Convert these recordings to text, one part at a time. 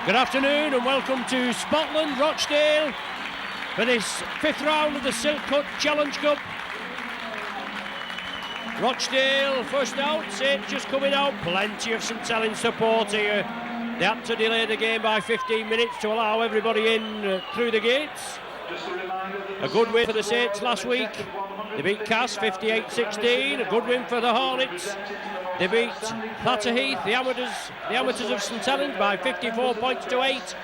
Good afternoon and welcome to Scotland, Rochdale, for this fifth round of the Silk Cut Challenge Cup. Rochdale first out, St just coming out, plenty of St Helens support here. They had to delay the game by 15 minutes to allow everybody in through the gates. A good win for the Saints last week. They beat Cass 58-16, a good win for the Hornets. They beat Clatterheath, the amateurs of St Helens, by 54 points to 8.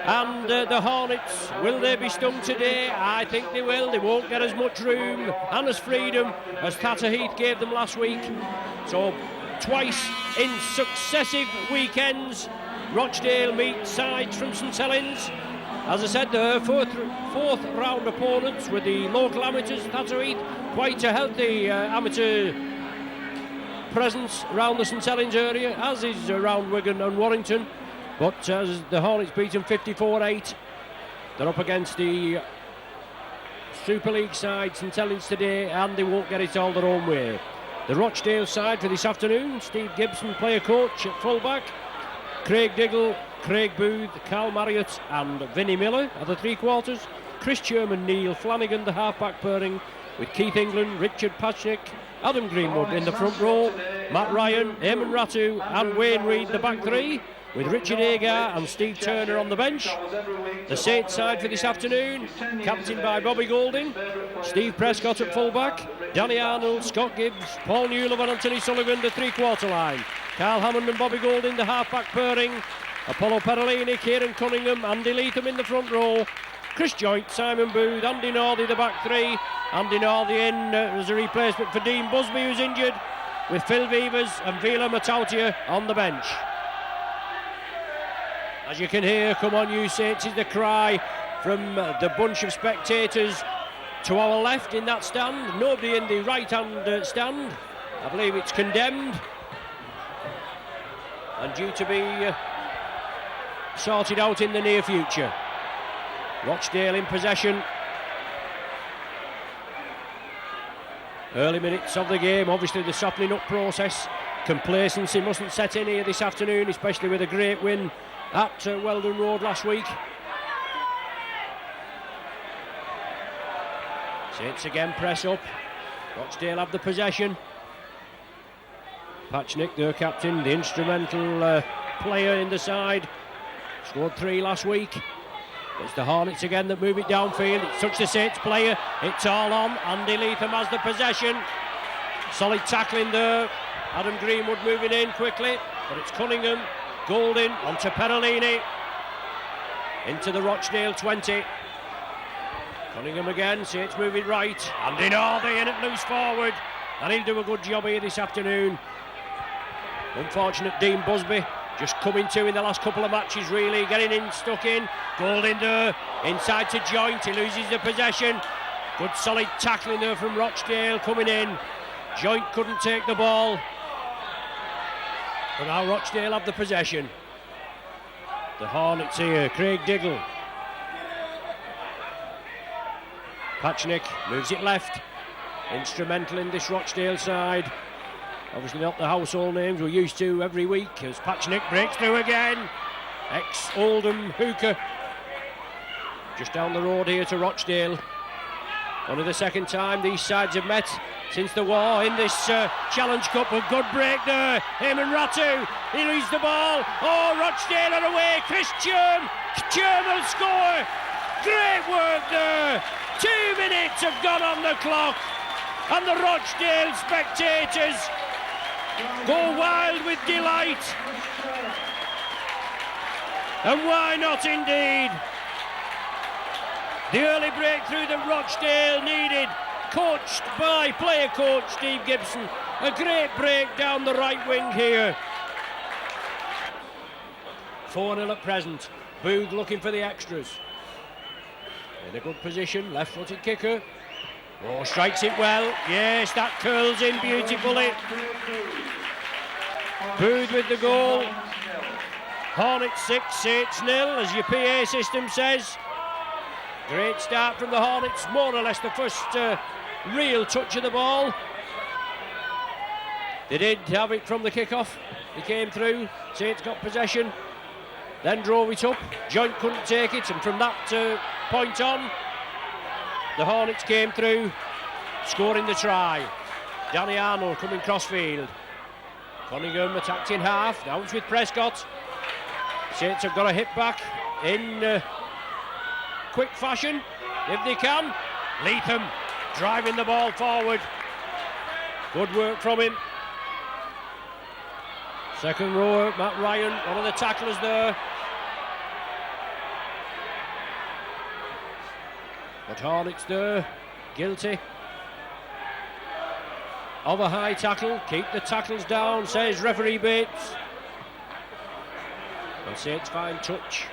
And the Hornets, will they be stung today? I think they will. They won't get as much room and as freedom as Clatterheath gave them last week. So twice in successive weekends, Rochdale meet sides from St Helens. As I said, the fourth round opponents were the local amateurs, Clatterheath. Quite a healthy amateur presence around the St Helens area, as is around Wigan and Warrington. But as the Hornets beat them 54-8, they're up against the Super League side, St Helens today, and they won't get it all their own way. The Rochdale side for this afternoon: Steve Gibson, player coach at fullback, Craig Diggle, Craig Booth, Carl Marriott and Vinnie Miller are the three quarters. Chris Sherman, Neil Flanagan, the half-back pairing, with Keith England, Richard Pachnik, Adam Greenwood in the front row, Matt Ryan, Eamon Ratu and Wayne Reid the back three, with Richard Agar and Steve Turner on the bench. The Saints side for this afternoon, captained by Bobby Golding, Steve Prescott at fullback, Danny Arnold, Scott Gibbs, Paul Newlove and Anthony Sullivan the three-quarter line, Carl Hammond and Bobby Golding the half-back pairing, Apollo Perolini, Kieran Cunningham, Andy Leatham in the front row, Chris Joint, Simon Booth, Andy Northey the back three. Andy Northey in as a replacement for Dean Busby, who's injured, with Phil Vivers and Vila Matautia on the bench. As you can hear, "Come on you Saints" is the cry from the bunch of spectators to our left in that stand. Nobody in the right-hand stand. I believe it's condemned and due to be sorted out in the near future. Rochdale in possession. Early minutes of the game, obviously the softening up process. Complacency mustn't set in here this afternoon, especially with a great win at Weldon Road last week. Saints again press up. Rochdale have the possession. Pachnik, their captain, the instrumental player in the side, scored 3 last week. It's the Hornets again that move it downfield. It's touched the Saints player. It's all on. Andy Leatham has the possession. Solid tackling there. Adam Greenwood moving in quickly, but it's Cunningham. Golding onto Perolini. Into the Rochdale 20. Cunningham again. Saints moving right. Andy Northey in at loose forward. And he'll do a good job here this afternoon. Unfortunate Dean Busby. Just coming to in the last couple of matches, really getting in, stuck in. Golding there, inside to Joint, he loses the possession. Good solid tackling there from Rochdale coming in. Joint couldn't take the ball. But now Rochdale have the possession. The Hornets here, Craig Diggle. Pachnik moves it left. Instrumental in this Rochdale side. Obviously not the household names we're used to every week, as Pachnik breaks through again. Ex-Oldham hooker. Just down the road here to Rochdale. Only the second time these sides have met since the war in this Challenge Cup. A good break there. Eamon Ratu, he loses the ball. Oh, Rochdale are away. Chris Churm will score. Great work there. 2 minutes have gone on the clock. And the Rochdale spectators go wild with delight. And why not indeed? The early breakthrough that Rochdale needed, coached by player coach Steve Gibson. A great break down the right wing here. 4-0 at present. Booth looking for the extras. In a good position, left-footed kicker. Oh, strikes it well. Yes, that curls in beautifully. Booth with the goal. Hornets 6, Saints 0, as your PA system says. Great start from the Hornets, more or less the first real touch of the ball. They did have it from the kick-off. They came through. Saints got possession. then drove it up. Joint couldn't take it, and from that point on, the Hornets came through, scoring the try. Danny Arnold coming crossfield. Cunningham attacked in half. Now it's with Prescott. Saints have got to hit back in quick fashion, if they can. Leatham driving the ball forward. Good work from him. Second row, Matt Ryan, one of the tacklers there. But Hornets there, guilty of a high tackle. Keep the tackles down, says referee Bates. And Saints find touch.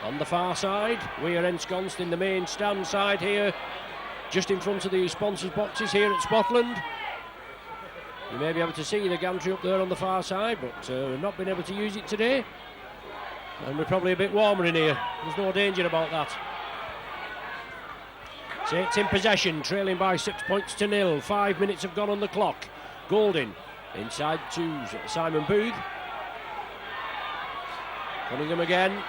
On the far side, we are ensconced in the main stand side here, just in front of the sponsors' boxes here at Spotland. You may be able to see the gantry up there on the far side, but we've not been able to use it today. And we're probably a bit warmer in here. There's no danger about that. Saints in possession, trailing by 6 points to 0. 5 minutes have gone on the clock. Golding inside to Simon Booth. Cunningham again.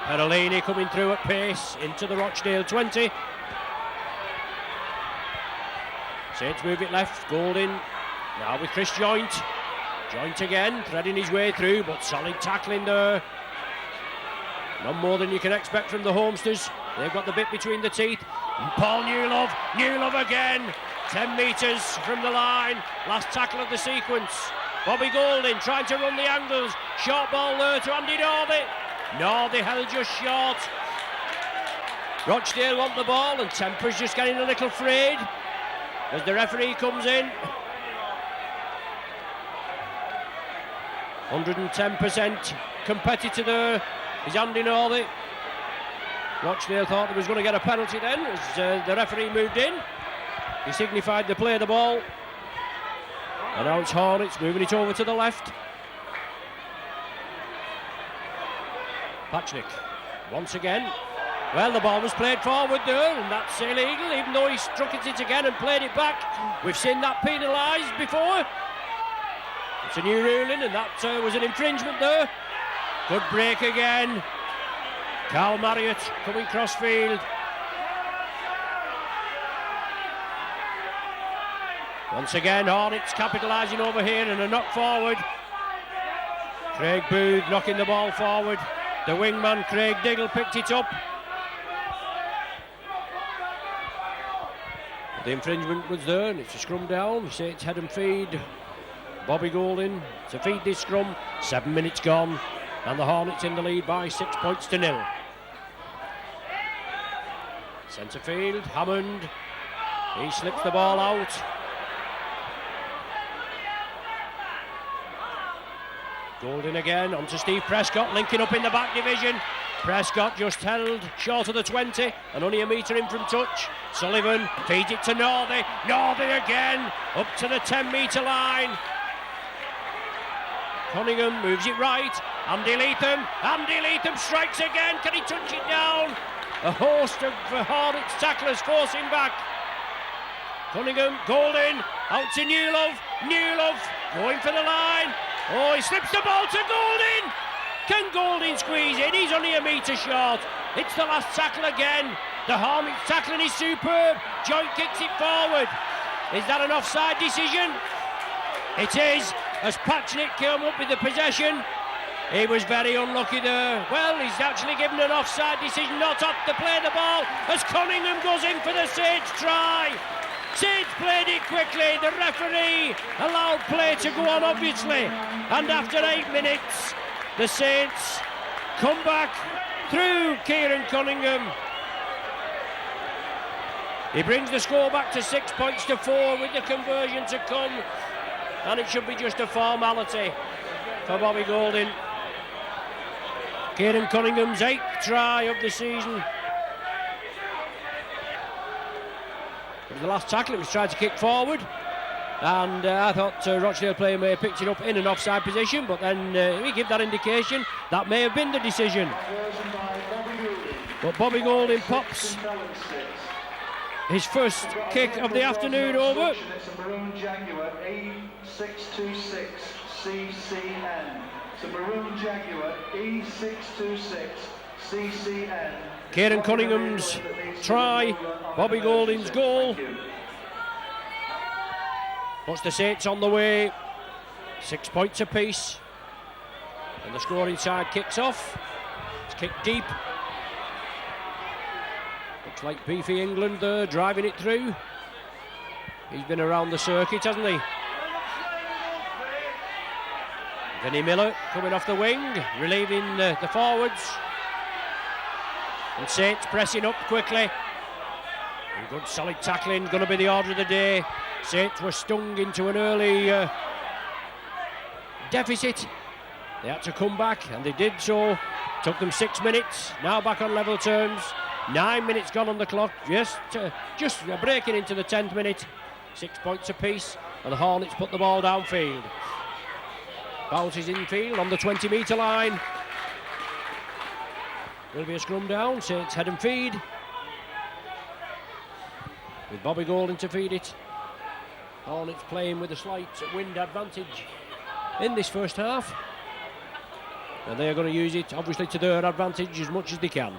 Perolini coming through at pace into the Rochdale 20. Saints move it left. Golding now with Chris Joint. Joint again, threading his way through, but solid tackling there. Not more than you can expect from the Homesters. They've got the bit between the teeth. And Paul Newlove again. 10 metres from the line. Last tackle of the sequence. Bobby Golding trying to run the angles. Short ball there to Andy Northey. Northey held just short. Rochdale want the ball, and Temper's just getting a little frayed as the referee comes in. 110% competitor there is Andy Northey. Rochdale thought he was going to get a penalty then as the referee moved in. He signified the play of the ball. And now it's Hornets moving it over to the left. Patchnick once again. Well, the ball was played forward there, and that's illegal, even though he struck it again and played it back. We've seen that penalised before. It's a new ruling, and that was an infringement there. Good break again. Carl Marriott coming crossfield. Once again, Hornets capitalising over here, and a knock forward. Craig Booth knocking the ball forward. The wingman, Craig Diggle, picked it up. The infringement was there, and it's a scrum down. Saints head and feed. Bobby Golding to feed this scrum. 7 minutes gone, and the Hornets in the lead by 6 points to 0. Centre field, Hammond. He slips the ball out. Golding again onto Steve Prescott, linking up in the back division. Prescott just held short of the 20 and only a metre in from touch. Sullivan feeds it to Northey. Northey again up to the 10-metre line. Cunningham moves it right. Andy Leatham strikes again. Can he touch it down? A host of Hornets tacklers forcing back. Cunningham, Golding, out to Newlove. Newlove going for the line. Oh, he slips the ball to Golding. Can Golding squeeze in? He's only a metre short. It's the last tackle again. The Hornets tackling is superb. Joint kicks it forward. Is that an offside decision? It is, as Patchnick came up with the possession. He was very unlucky there. Well, he's actually given an offside decision, not off to play the ball, as Cunningham goes in for the Saints try. Saints played it quickly. The referee allowed play to go on, obviously. And after 8 minutes, the Saints come back through Kieran Cunningham. He brings the score back to 6 points to 4 with the conversion to come. And it should be just a formality for Bobby Golding. Kieran Cunningham's 8th try of the season. The last tackle, it was trying to kick forward, and I thought Rochdale player may have picked it up in an offside position, but then we give that indication that may have been the decision. But Bobby Golding pops his first kick of the afternoon over. It's a maroon Jaguar A626 CCN. To Maroon Jaguar E626 CCN. Kieran Cunningham's try, Bobby Golding's goal. Puts the Saints on the way. 6 points apiece. And the scoring side kicks off. It's kicked deep. Looks like beefy England there, driving it through. He's been around the circuit, hasn't he? Vinnie Miller coming off the wing, relieving the forwards. And Saints pressing up quickly. And good solid tackling, going to be the order of the day. Saints were stung into an early deficit. They had to come back, and they did so. Took them 6 minutes, now back on level terms. 9 minutes gone on the clock, just breaking into the 10th minute. 6 points apiece, and the Hornets put the ball downfield. Bounces infield on the 20-metre line. Will be a scrum down, Saints head and feed. With Bobby Golding to feed it. Hornets playing with a slight wind advantage in this first half. And they're going to use it, obviously, to their advantage as much as they can.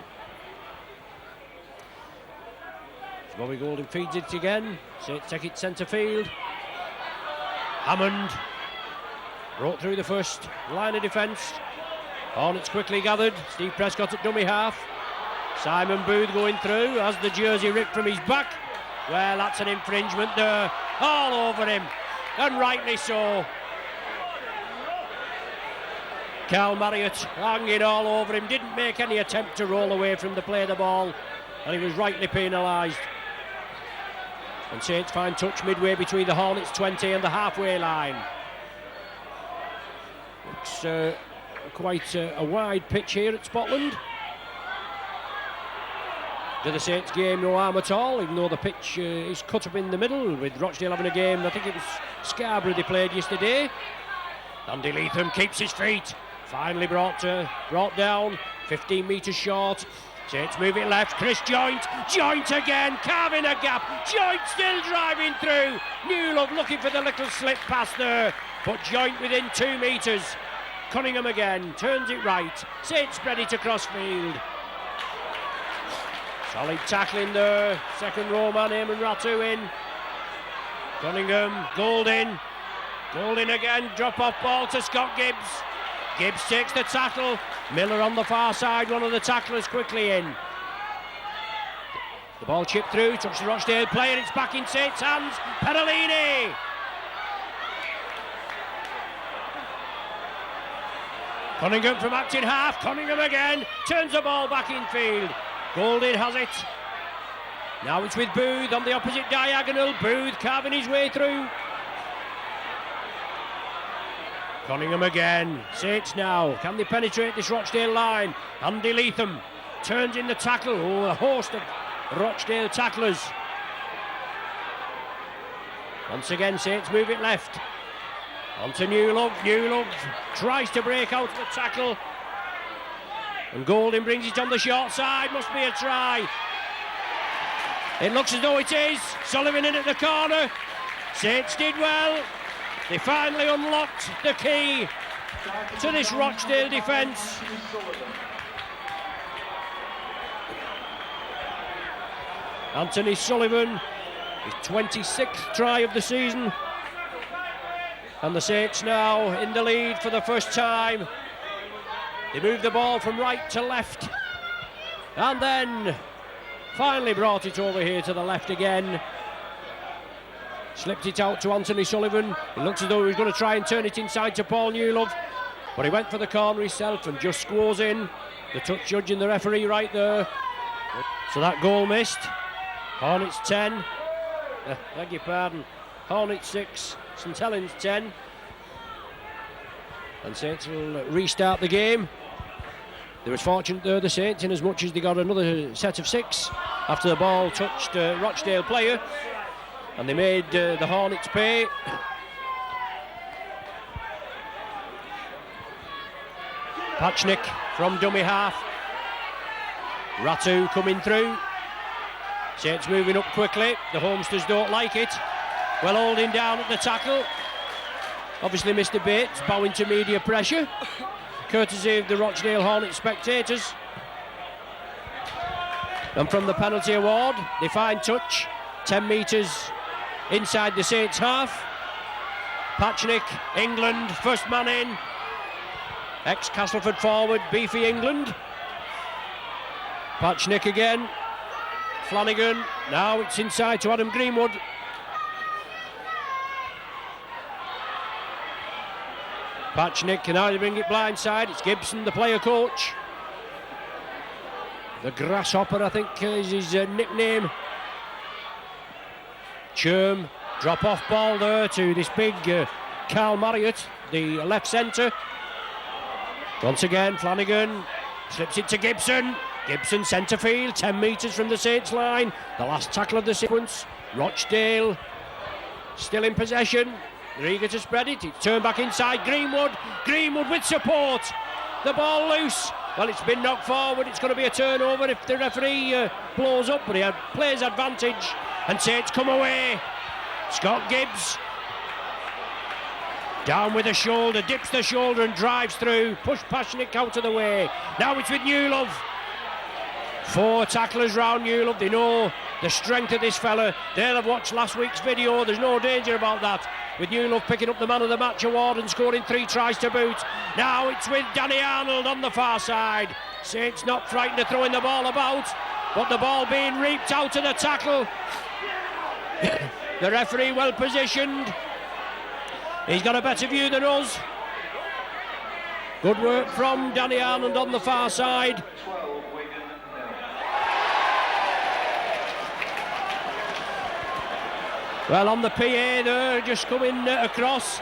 So Bobby Golding feeds it again. Saints take it centre field. Hammond broke through the first line of defence. Hornets quickly gathered. Steve Prescott at dummy half. Simon Booth going through. Has the jersey ripped from his back? Well, that's an infringement there. All over him. And rightly so. Carl Marriott hanging all over him. Didn't make any attempt to roll away from the play of the ball. And he was rightly penalised. And Saints find touch midway between the Hornets 20 and the halfway line. Looks quite a wide pitch here at Scotland. To the Saints game, no harm at all, even though the pitch is cut up in the middle, with Rochdale having a game. I think it was Scarborough they played yesterday. Andy Leatham keeps his feet. Finally brought down, 15 metres short. Saints move it left. Chris Joint again, carving a gap. Joint still driving through. Newlove looking for the little slip pass there, but Joint within 2 metres. Cunningham again, turns it right. Saints spread it across field. Solid tackling there. Second row man, Eamon Ratu in. Cunningham, Golding again, drop off ball to Scott Gibbs. Gibbs takes the tackle. Miller on the far side, one of the tacklers quickly in. The ball chipped through, touches the Rochdale player, it's back in Saints' hands. Perolini. Cunningham from acting half, Cunningham again, turns the ball back in field. Golding has it. Now it's with Booth on the opposite diagonal. Booth carving his way through. Cunningham again. Saints now. Can they penetrate this Rochdale line? Andy Leatham turns in the tackle. Oh, a host of Rochdale tacklers. Once again, Saints move it left. On to Newlove. Newlove tries to break out of the tackle. And Golding brings it on the short side. Must be a try. It looks as though it is. Sullivan in at the corner. Saints did well. They finally unlocked the key to this Rochdale defence. Anthony Sullivan, his 26th try of the season. And the Saints now in the lead for the first time. They moved the ball from right to left. And then finally brought it over here to the left again. Slipped it out to Anthony Sullivan. It looks as though he was going to try and turn it inside to Paul Newlove. But he went for the corner himself and just scores in. The touch judge and the referee right there. So that goal missed. Hornets 10. Beg your pardon. Hornets 6. St Helens 10. And Saints will restart the game. They was fortunate there, the Saints, in as much as they got another set of 6 after the ball touched a Rochdale player. And they made the Hornets pay. Pachnik from dummy half. Ratu coming through. Saints moving up quickly. The Homesters don't like it. Well, holding down at the tackle. Obviously Mr. Bates bowing to media pressure, courtesy of the Rochdale Hornet spectators. And from the penalty award, defined touch, 10 metres inside the Saints half. Patchnick, England, first man in. Ex-Castleford forward, beefy England. Patchnick again. Flanagan, now it's inside to Adam Greenwood. Patchnick can either bring it blindside. It's Gibson, the player coach. The Grasshopper, I think, is his nickname. Churm, drop-off ball there to this big Carl Marriott, the left centre. Once again, Flanagan slips it to Gibson. Gibson centre field, 10 metres from the Saints line. The last tackle of the sequence. Rochdale still in possession. They're eager to spread it. It's turned back inside. Greenwood. Greenwood with support. The ball loose. Well, it's been knocked forward. It's going to be a turnover if the referee blows up, but he had players advantage. And Saints come away. Scott Gibbs down with the shoulder, dips the shoulder and drives through. Push Patchnick out of the way. Now it's with Newlove. 4 tacklers round Newlove. They know the strength of this fella. They'll have watched last week's video. There's no danger about that. With Newlove picking up the man of the match award and scoring 3 tries to boot. Now it's with Danny Arnold on the far side. Saints not frightened of throwing the ball about, but the ball being reaped out of the tackle. The referee well positioned. He's got a better view than us. Good work from Danny Arnold on the far side. Well, on the PA there, just coming across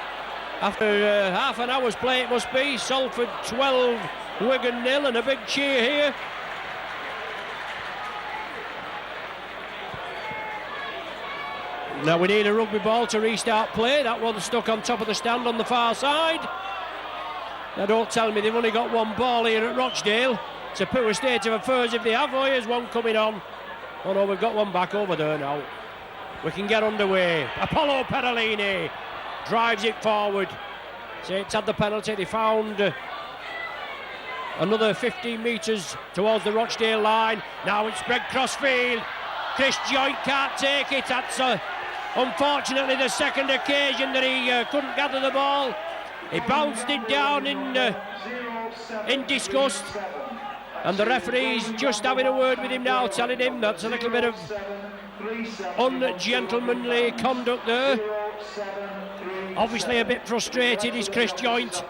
after half an hour's play it must be. Salford 12, Wigan 0, and a big cheer here. Now we need a rugby ball to restart play. That one's stuck on top of the stand on the far side. Now don't tell me they've only got one ball here at Rochdale. It's a poor state of affairs if they have. Oh, here's one coming on. Oh no, we've got one back over there now. We can get underway. Apollo Perolini drives it forward. Saints had the penalty. They found another 15 metres towards the Rochdale line. Now it's spread crossfield. Chris Joint can't take it. That's unfortunately the second occasion that he couldn't gather the ball. He bounced it down in disgust. And the referee's just having a word with him now, telling him that's a little bit of ungentlemanly conduct there. Obviously a bit frustrated is Chris Joint.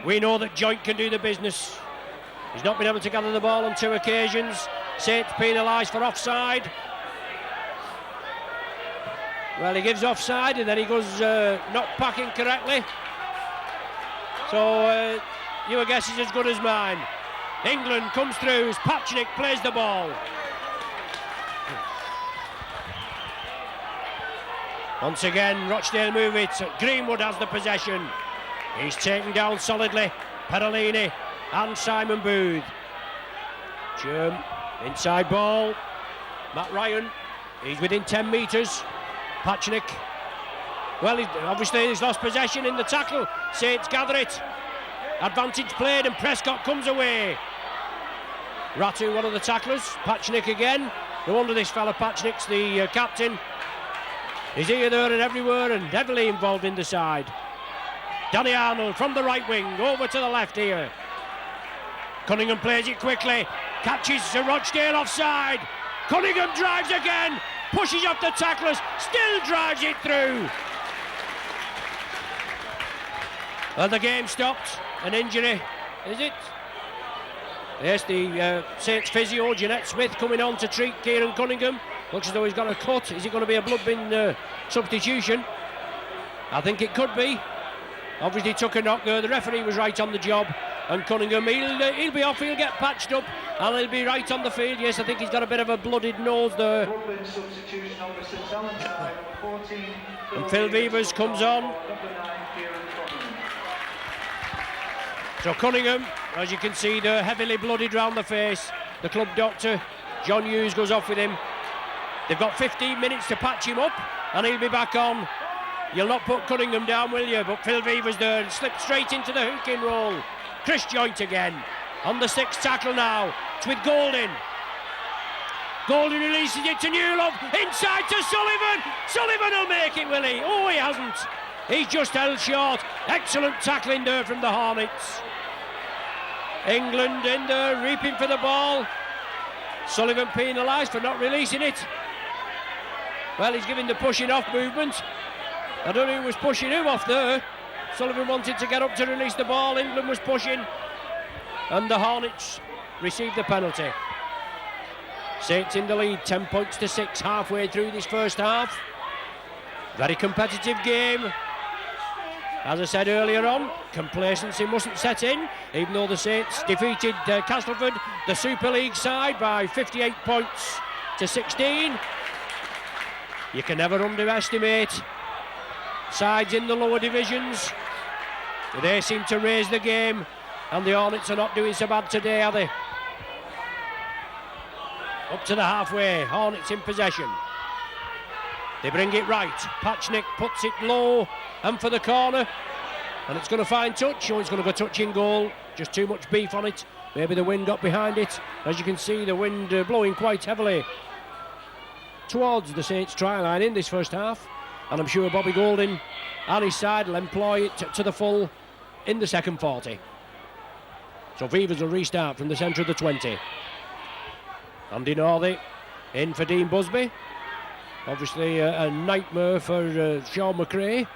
We know that Joint can do the business. He's not been able to gather the ball on 2 occasions. Saints penalised for offside. Well, he gives offside and then he goes not packing correctly. So your guess is as good as mine. England comes through as Patchnick plays the ball. Once again, Rochdale move it. Greenwood has the possession. He's taken down solidly. Perolini and Simon Booth. Churm, inside ball. Matt Ryan, he's within 10 metres. Patchnick. Well, obviously he's lost possession in the tackle. Saints gather it. Advantage played and Prescott comes away. Ratu, one of the tacklers. Patchnick again. No wonder this fella Patchnick's the captain. He's here, there and everywhere and heavily involved in the side. Danny Arnold from the right wing over to the left here. Cunningham plays it quickly. Catches Rochdale offside. Cunningham drives again. Pushes up the tacklers. Still drives it through. And the game stopped. An injury, is it? Yes, the Saints physio, Jeanette Smith, coming on to treat Kieran Cunningham. Looks as though he's got a cut. Is it going to be a blood bin substitution? I think it could be. Obviously took a knock there. The referee was right on the job. And Cunningham, he'll be off, he'll get patched up. And he'll be right on the field. Yes, I think he's got a bit of a blooded nose there. And Phil Vivers comes on. So Cunningham, as you can see, they're heavily blooded round the face. The club doctor, John Hughes, goes off with him. They've got 15 minutes to patch him up, and he'll be back on You'll not put Cunningham down, will you? But Phil Vevers there and slipped straight into the hook and roll. Chris Joynt again on the 6th tackle now. It's with Golding. Golding releases it to Newlove, inside to Sullivan. Sullivan will make it, will he? Oh, he hasn't. He's just held short. Excellent tackling there from the Hornets. England in there, reaping for the ball. Sullivan penalised for not releasing it. Well, he's giving the pushing off movement. I don't know who was pushing who off there. Sullivan wanted to get up to release the ball. England was pushing. And the Hornets received the penalty. Saints in the lead, 10 points to 6, halfway through this first half. Very competitive game. As I said earlier on, complacency mustn't set in, even though the Saints defeated Castleford, the Super League side, by 58 points to 16. You can never underestimate sides in the lower divisions. They seem to raise the game, and the Hornets are not doing so bad today, are they? Up to the halfway, Hornets in possession. They bring it right. Patchnick puts it low and for the corner, and it's going to find touch. Oh, it's going to go touch in goal. Just too much beef on it. Maybe the wind got behind it. As you can see, the wind blowing quite heavily towards the Saints try line in this first half, and I'm sure Bobby Golding and his side will employ it to the full in the second 40. So Vevers will restart from the centre of the 20. Andy Northey in for Dean Busby. Obviously a nightmare for Sean McRae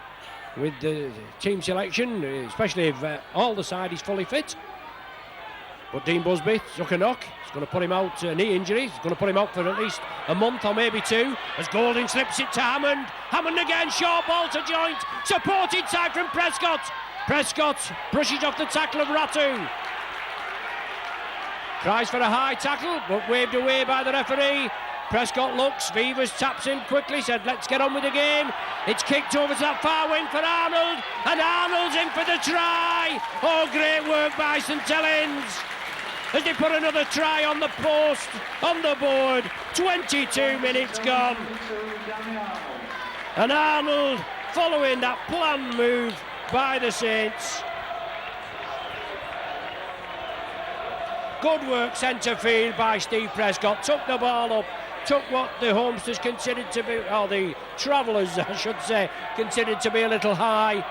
with the team selection, especially if all the side is fully fit. But Dean Busby took a knock. It's going to put him out, knee injury. It's going to put him out for at least a month or maybe 2. As Golding slips it to Hammond. Hammond again, short ball to Joynt. Supported side from Prescott. Prescott brushes off the tackle of Ratu. Tries for a high tackle, but waved away by the referee. Prescott looks, Vevers taps in quickly, said let's get on with the game. It's kicked over to that far wing for Arnold, and Arnold's in for the try. Oh, great work by St Helens as they put another try on the post, on the board. 22 minutes gone. And Arnold following that planned move by the Saints. Good work centre field by Steve Prescott. Took the ball up, took what the Homesteads considered to be, or the Travellers I should say, considered to be a little high.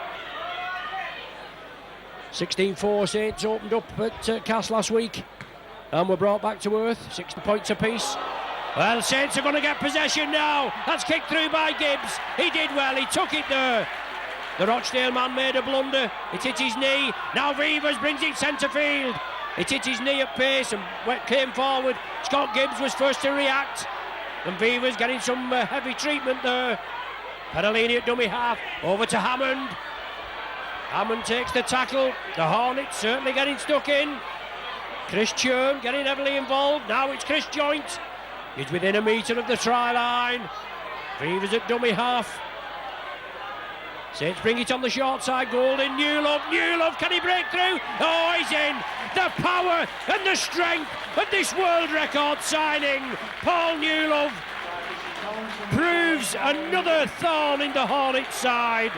16-4 Saints opened up at Cass last week and were brought back to earth, 60 points apiece. Well, Saints are going to get possession now. That's kicked through by Gibbs. He did well, he took it there. The Rochdale man made a blunder. It hit his knee. Now Vevers brings it centre field. It hit his knee at pace and came forward. Scott Gibbs was first to react, and Vevers getting some heavy treatment there. Pedalini at dummy half, over to Hammond. Hammond takes the tackle. The Hornets certainly getting stuck in. Chris Churn getting heavily involved. Now it's Chris Joynt. He's within a metre of the try line. Vevers at dummy half. Saints bring it on the short side. Golding, Newlove, can he break through? Oh, he's in. The power and the strength of this world record signing, Paul Newlove, proves another thorn in the Hornets side.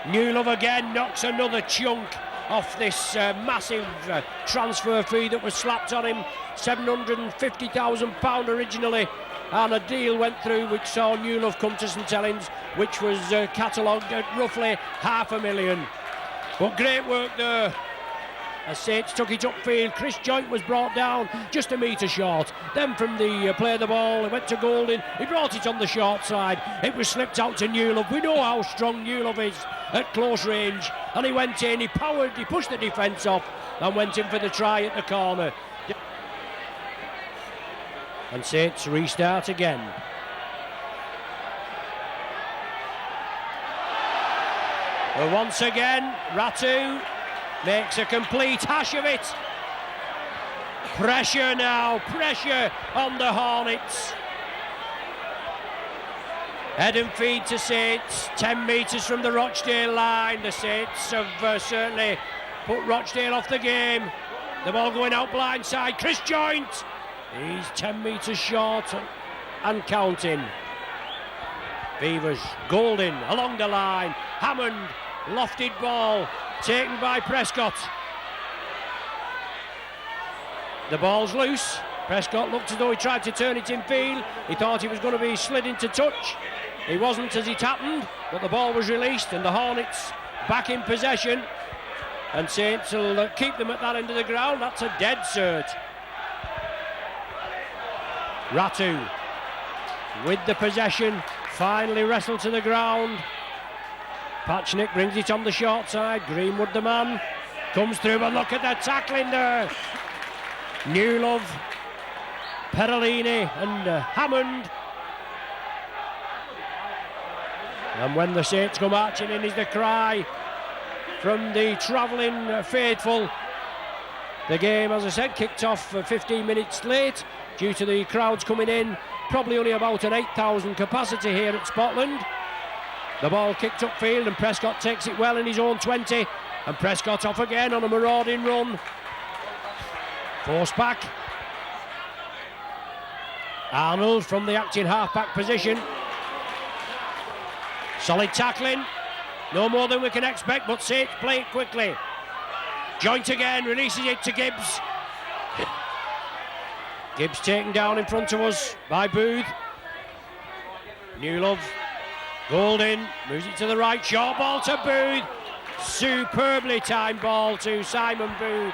Newlove again knocks another chunk off this massive transfer fee that was slapped on him. £750,000 originally, and a deal went through which saw Newlove come to St Helens, which was catalogued at roughly £500,000. But great work there as Saints took it upfield. Chris Joynt was brought down just a metre short. Then from the play of the ball, it went to Golding. He brought it on the short side. It was slipped out to Newlove. We know how strong Newlove is at close range, and he went in, he powered, he pushed the defence off and went in for the try at the corner. And Saints restart again. Well, once again, Ratu makes a complete hash of it. Pressure now, pressure on the Hornets. Head and feed to Saints, 10 metres from the Rochdale line. The Saints have certainly put Rochdale off the game. The ball going out blindside. Chris Joynt He's 10 metres short and counting. Beavers, Golding along the line. Hammond, lofted ball, taken by Prescott. The ball's loose. Prescott looked as though he tried to turn it in field. He thought he was going to be slid into touch. He wasn't as it happened, but the ball was released and the Hornets back in possession. And Saints will keep them at that end of the ground. That's a dead cert. Ratu with the possession, finally wrestled to the ground. Patchnick brings it on the short side. Greenwood, the man, comes through, but look at the tackling there. Newlove, Perolini and Hammond. And when the Saints come marching in is the cry from the travelling faithful. The game, as I said, kicked off 15 minutes late due to the crowds coming in. Probably only about an 8,000 capacity here at Spotland. The ball kicked upfield and Prescott takes it well in his own 20. And Prescott off again on a marauding run. Forced back. Arnold from the acting half-back position. Solid tackling. No more than we can expect, but Saints play it quickly. Joint again, releases it to Gibbs. Gibbs taken down in front of us by Booth. Newlove, Golding, moves it to the right, short ball to Booth. Superbly timed ball to Simon Booth.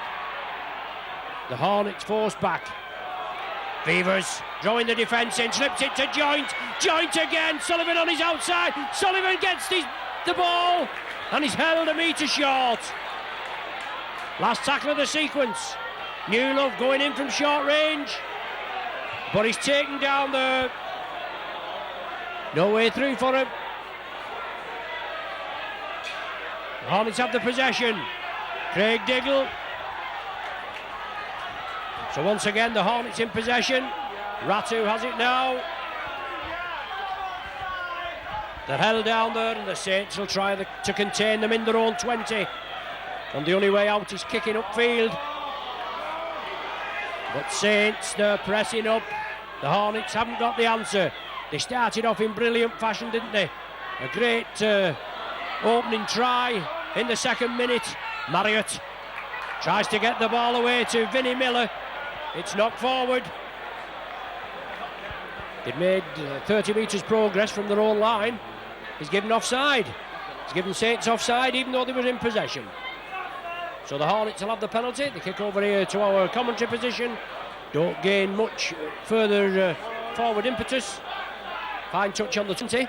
The Hornets forced back. Beavers drawing the defence in, slips it to Joint. Joint again, Sullivan on his outside. Sullivan gets the ball and he's held a metre short. Last tackle of the sequence. Newlove going in from short range, but he's taken down there. No way through for him. The Hornets have the possession. Craig Diggle. So once again the Hornets in possession. Ratu has it now. They're held down there and the Saints will try to contain them in their own 20. And the only way out is kicking upfield. But Saints, they're pressing up. The Hornets haven't got the answer. They started off in brilliant fashion, didn't they? A great opening try in the second minute. Marriott tries to get the ball away to Vinnie Miller. It's knocked forward. They've made 30 metres progress from their own line. He's given offside. He's given Saints offside even though they were in possession. So the Hornets will have the penalty. They kick over here to our commentary position. Don't gain much further forward impetus. Fine touch on the 20.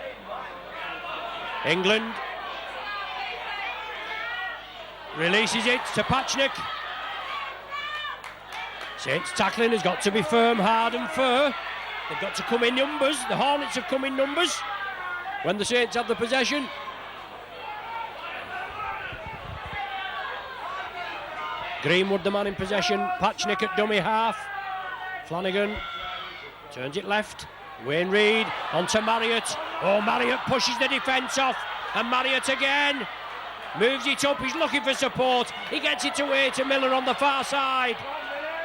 England releases it to Patchnick. Saints tackling has got to be firm, hard and fair. They've got to come in numbers. The Hornets have come in numbers when the Saints have the possession. Greenwood, the man in possession. Patchnick at dummy half. Flanagan turns it left. Wayne Reid onto Marriott. Oh, Marriott pushes the defence off. And Marriott again moves it up. He's looking for support. He gets it away to Miller on the far side.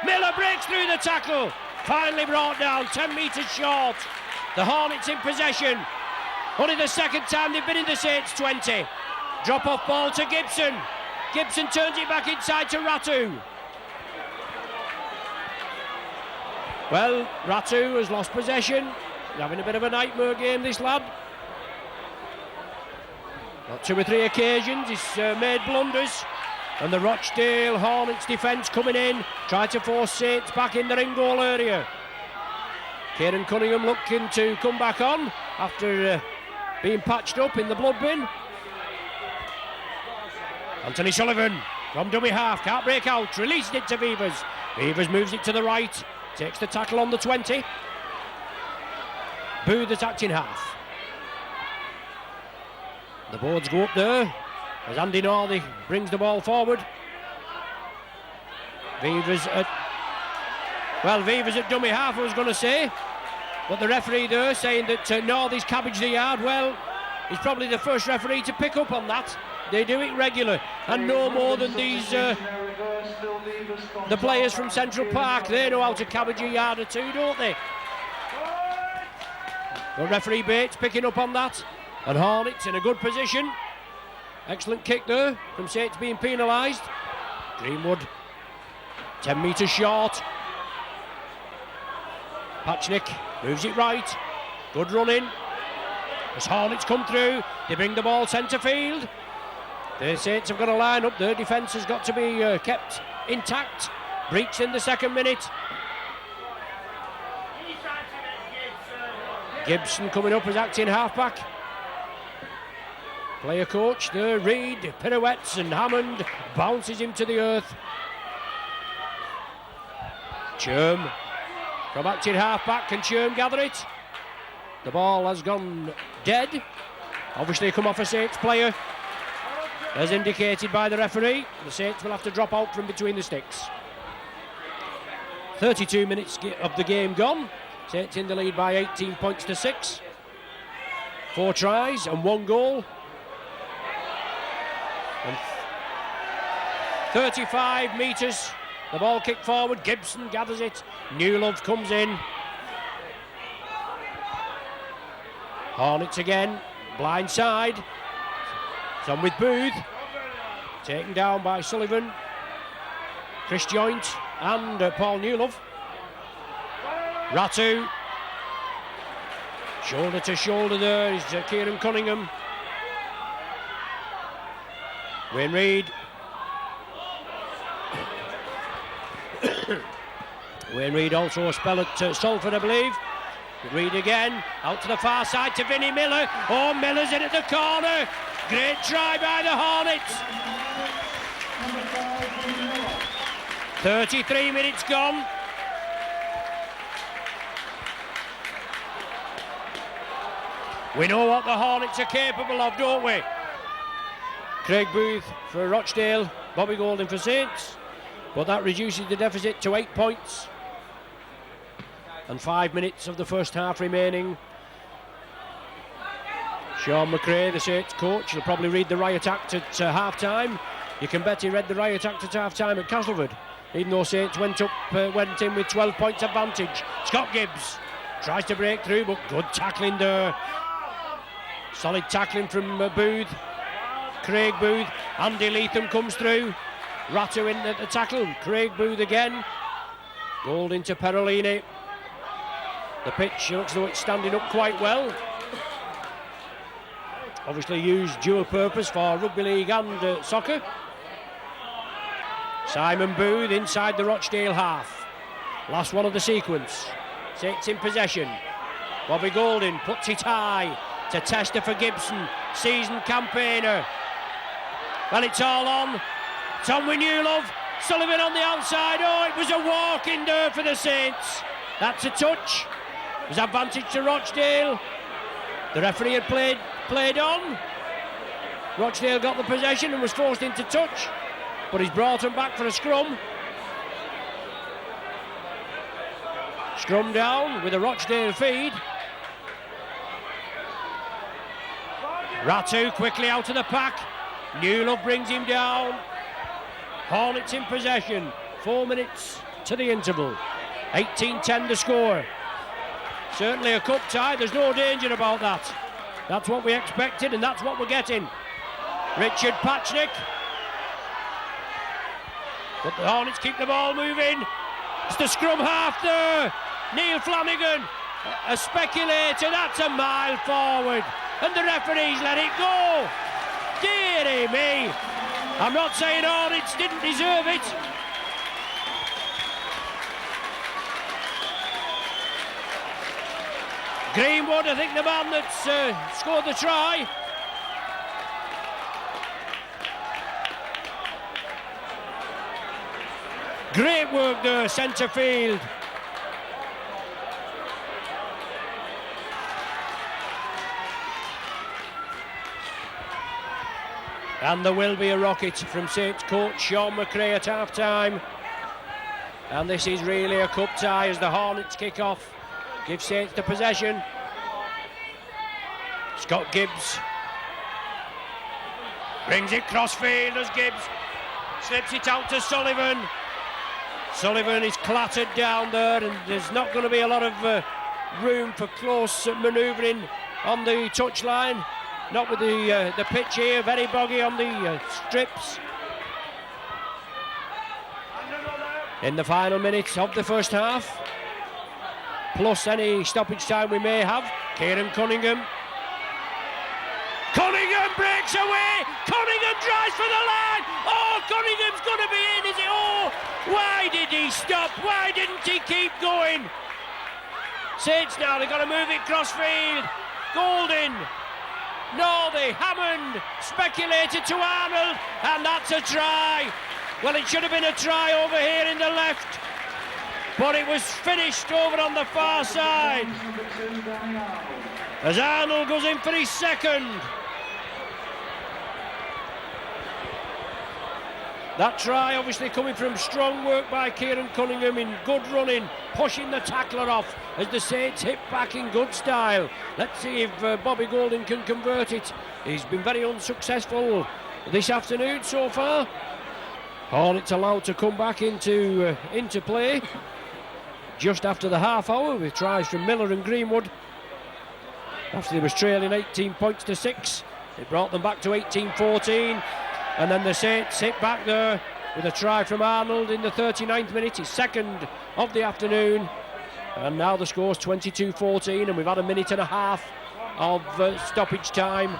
Miller breaks through the tackle. Finally brought down 10 metres short. The Hornets in possession. Only the second time they've been in the Saints 20. Drop off ball to Gibson. Gibson turns it back inside to Ratu. Well, Ratu has lost possession. He's having a bit of a nightmare game, this lad. On 2 or 3 occasions he's made blunders. And the Rochdale Hornets defence coming in, try to force Saints back in the ring goal area. Kieran Cunningham looking to come back on after being patched up in the blood bin. Anthony Sullivan from dummy half, can't break out, released it to Beavers. Beavers moves it to the right, takes the tackle on the 20. Booth attacked in half. The boards go up there as Andy Northey brings the ball forward. Beavers at dummy half, I was going to say, but the referee there saying that Northey's cabbaged the yard. Well, he's probably the first referee to pick up on that. They do it regular, and no more than these the players from Central Park, they know how to cabbage a yard or two, don't they? But referee Bates picking up on that, and Hornets in a good position. Excellent kick there from Saints being penalised. Greenwood 10 metres short. Patchnick moves it right. Good run in. As Hornets come through, they bring the ball centre field. The Saints have got to line up. Their defence has got to be kept intact. Breach in the second minute. Gibson coming up as acting halfback. Player coach there, Reid pirouettes and Hammond bounces him to the earth. Churm from acting halfback, can Churm gather it? The ball has gone dead. Obviously come off a Saints player, as indicated by the referee. The Saints will have to drop out from between the sticks. 32 minutes of the game gone. Saints in the lead by 18 points to 6. 4 tries and 1 goal. And 35 metres. The ball kicked forward. Gibson gathers it. Newlove comes in. Hornets again. Blind side. It's on with Booth. Taken down by Sullivan. Chris Joint and Paul Newlove. Ratu. Shoulder to shoulder there is Kieran Cunningham. Wayne Reid. Wayne Reid also a spell at Salford, I believe. Reid again, out to the far side to Vinnie Miller. Oh, Miller's in at the corner. Great try by the Hornets. 33 minutes gone. We know what the Hornets are capable of, don't we? Craig Booth for Rochdale, Bobby Golding for Saints, but that reduces the deficit to 8 points. And 5 minutes of the first half remaining. Sean McRae, the Saints coach, will probably read the riot act at half-time. You can bet he read the riot act at half-time at Castleford, even though Saints went in with 12 points advantage. Scott Gibbs tries to break through, but good tackling there. Solid tackling from Booth. Craig Booth. Andy Leatham comes through. Ratu in at the tackle. Craig Booth again. Golding to Perolini. The pitch looks as though it's standing up quite well. Obviously used dual purpose for rugby league and soccer. Simon Booth inside the Rochdale half. Last one of the sequence. Saints in possession. Bobby Golding puts it high to Tester for Gibson. Seasoned campaigner. Well, it's all on. It's on with Newlove. Sullivan on the outside. Oh, it was a walk in there for the Saints. That's a touch. It was advantage to Rochdale. The referee had played on. Rochdale got the possession and was forced into touch, but he's brought him back for a scrum. Scrum down with a Rochdale feed. Ratu quickly out of the pack. Newlove brings him down. Hornets in possession. 4 minutes to the interval. 18-10 the score. Certainly a cup tie, there's no danger about that. That's what we expected and that's what we're getting. Richard Patchnick. But the Hornets keep the ball moving. It's the scrum half there. Neil Flanagan, a speculator, that's a mile forward. And the referees let it go. Dearie me. I'm not saying Hornets didn't deserve it. Greenwood, I think the man that's scored the try. Great work there, centre field. And there will be a rocket from Saints coach Sean McRae at half-time. And this is really a cup tie as the Hornets kick off. Give Saints the possession. Scott Gibbs brings it crossfield as Gibbs Slips it out to Sullivan. Sullivan is clattered down there, and there's not going to be a lot of room for close manoeuvring on the touchline. Not with the pitch here, very boggy on the strips. In the final minutes of the first half, plus any stoppage time we may have, Kieran Cunningham. Cunningham breaks away! Cunningham drives for the line! Oh, Cunningham's going to be in, is it? Oh, why did he stop? Why didn't he keep going? Saints now, they've got to move it crossfield. Golding. No, Hammond speculated to Arnold, and that's a try. Well, it should have been a try over here in the left, but it was finished over on the far side as Arnold goes in for his second. That try obviously coming from strong work by Kieran Cunningham in good running, pushing the tackler off as the Saints hit back in good style. Let's see if Bobby Golding can convert it. He's been very unsuccessful this afternoon so far. Hornets allowed to come back into play just after the half hour with tries from Miller and Greenwood. After they was trailing 18 points to 6, it brought them back to 18-14. And then the Saints hit back there with a try from Arnold in the 39th minute, his second of the afternoon. And now the score's 22-14, and we've had a minute and a half of stoppage time.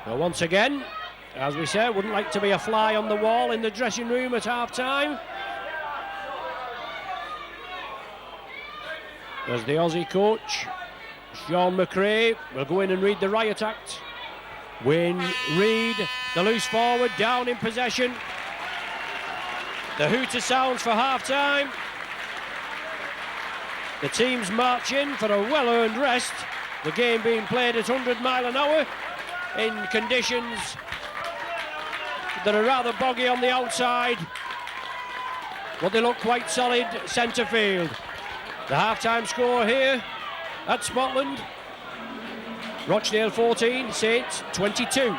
Well, once again, as we said, wouldn't like to be a fly on the wall in the dressing room at half-time. As the Aussie coach, Sean McRae, will go in and read the riot act. Wayne Reid, the loose forward, down in possession. The hooter sounds for half-time. The teams march in for a well-earned rest. The game being played at 100 mile an hour in conditions that are rather boggy on the outside, but they look quite solid centre field. The half-time score here at Spotland: Rochdale 14, Saints 22.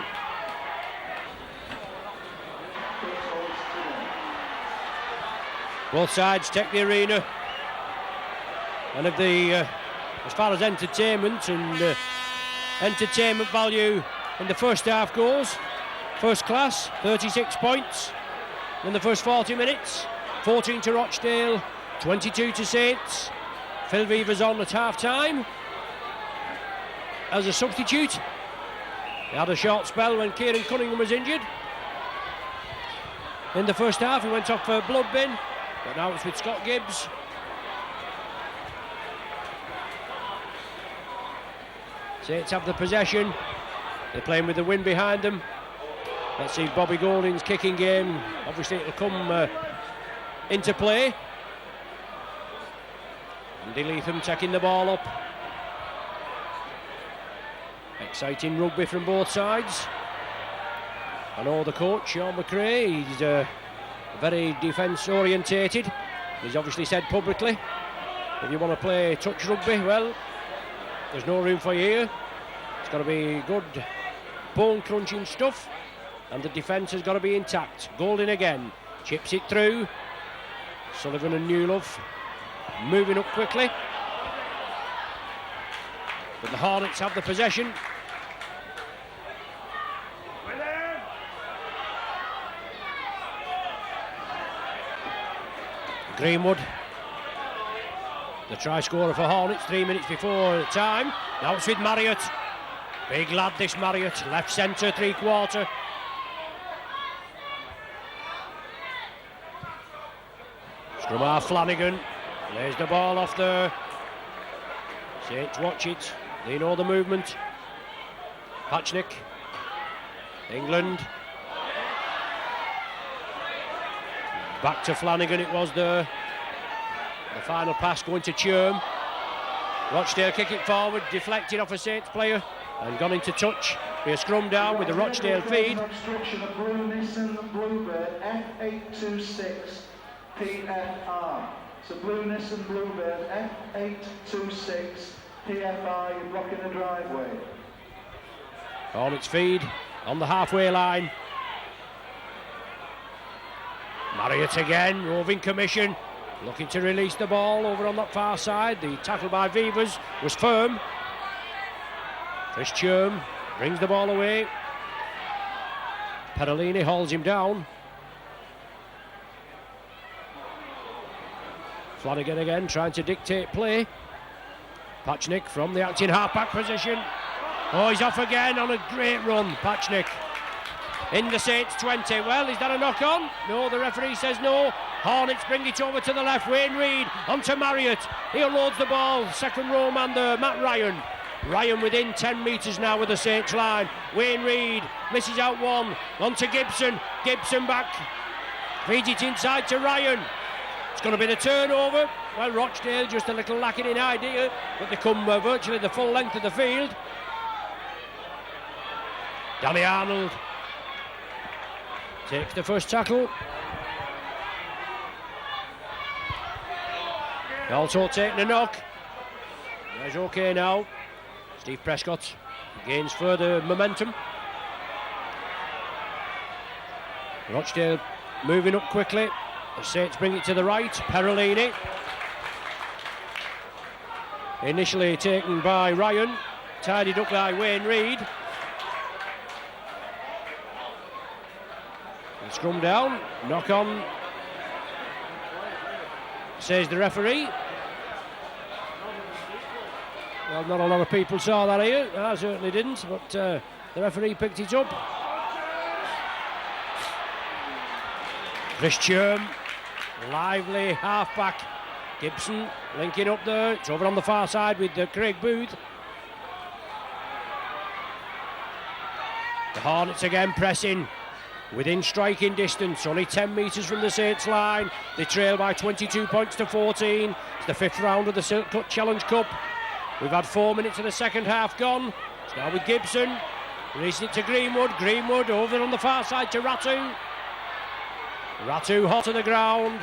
Both sides take the arena, and of the as far as entertainment and entertainment value in the first half goes, first class, 36 points in the first 40 minutes, 14 to Rochdale, 22 to Saints. Phil Weaver's on at half-time as a substitute. He had a short spell when Kieran Cunningham was injured. In the first half he went off for a blood bin, but now it's with Scott Gibbs. Saints have the possession. They're playing with the wind behind them. Let's see Bobby Golding's kicking game. Obviously it'll come into play. Andy Leatham taking the ball up. Exciting rugby from both sides. I know the coach, Sean McRae, he's very defence orientated. He's obviously said publicly, if you want to play touch rugby, well, there's no room for you here. It's got to be good bone crunching stuff, and the defence has got to be intact. Golding again, chips it through. Sullivan and Newlove moving up quickly, but the Hornets have the possession. Greenwood, the try scorer for Hornets 3 minutes before time. Now it's with Marriott. Big lad this Marriott, left centre, three-quarter. Scrum half Flanagan. Lays the ball off there. Saints watch it. They know the movement. Patchnick. England. Back to Flanagan it was there. The final pass going to Churm. Rochdale kick it forward, deflected off a Saints player and gone into touch. Be a scrum down with the Rochdale feed. Obstruction of Blue Nissan Bluebird F826 PFR. So Blue Nissan Bluebird F826 PFR, you're blocking the driveway. Hornets feed on the halfway line. Marriott again, roving commission, looking to release the ball over on that far side. The tackle by Vivas was firm. Chris Churm brings the ball away. Perolini holds him down. Flanagan again trying to dictate play. Pachnik from the acting half-back position. Oh, he's off again on a great run, Pachnik. In the Saints 20. Well, is that a knock on? No, the referee says no. Hornets bring it over to the left. Wayne Reid onto Marriott. He unloads the ball. Second row man there, Matt Ryan. Ryan within 10 metres now with the Saints line. Wayne Reid misses out one. Onto Gibson. Gibson back. Feeds it inside to Ryan. It's going to be the turnover. Well, Rochdale just a little lacking in idea, but they come virtually the full length of the field. Danny Arnold takes the first tackle. Also taking a knock. He's okay now. Steve Prescott gains further momentum. Rochdale moving up quickly. The Saints bring it to the right. Perolini. Initially taken by Ryan. Tidied up by Wayne Reid. And scrum down. Knock on. Says the referee. Well, not a lot of people saw that here. I certainly didn't, but the referee picked it up. Chris Churm, lively half-back. Gibson linking up there. It's over on the far side with Craig Booth. The Hornets again pressing within striking distance, only 10 metres from the Saints line. They trail by 22 points to 14. It's the fifth round of the Silk Cut Challenge Cup. We've had 4 minutes of the second half gone. It's now with Gibson. Releasing it to Greenwood. Greenwood over on the far side to Ratu. Ratu hot to the ground.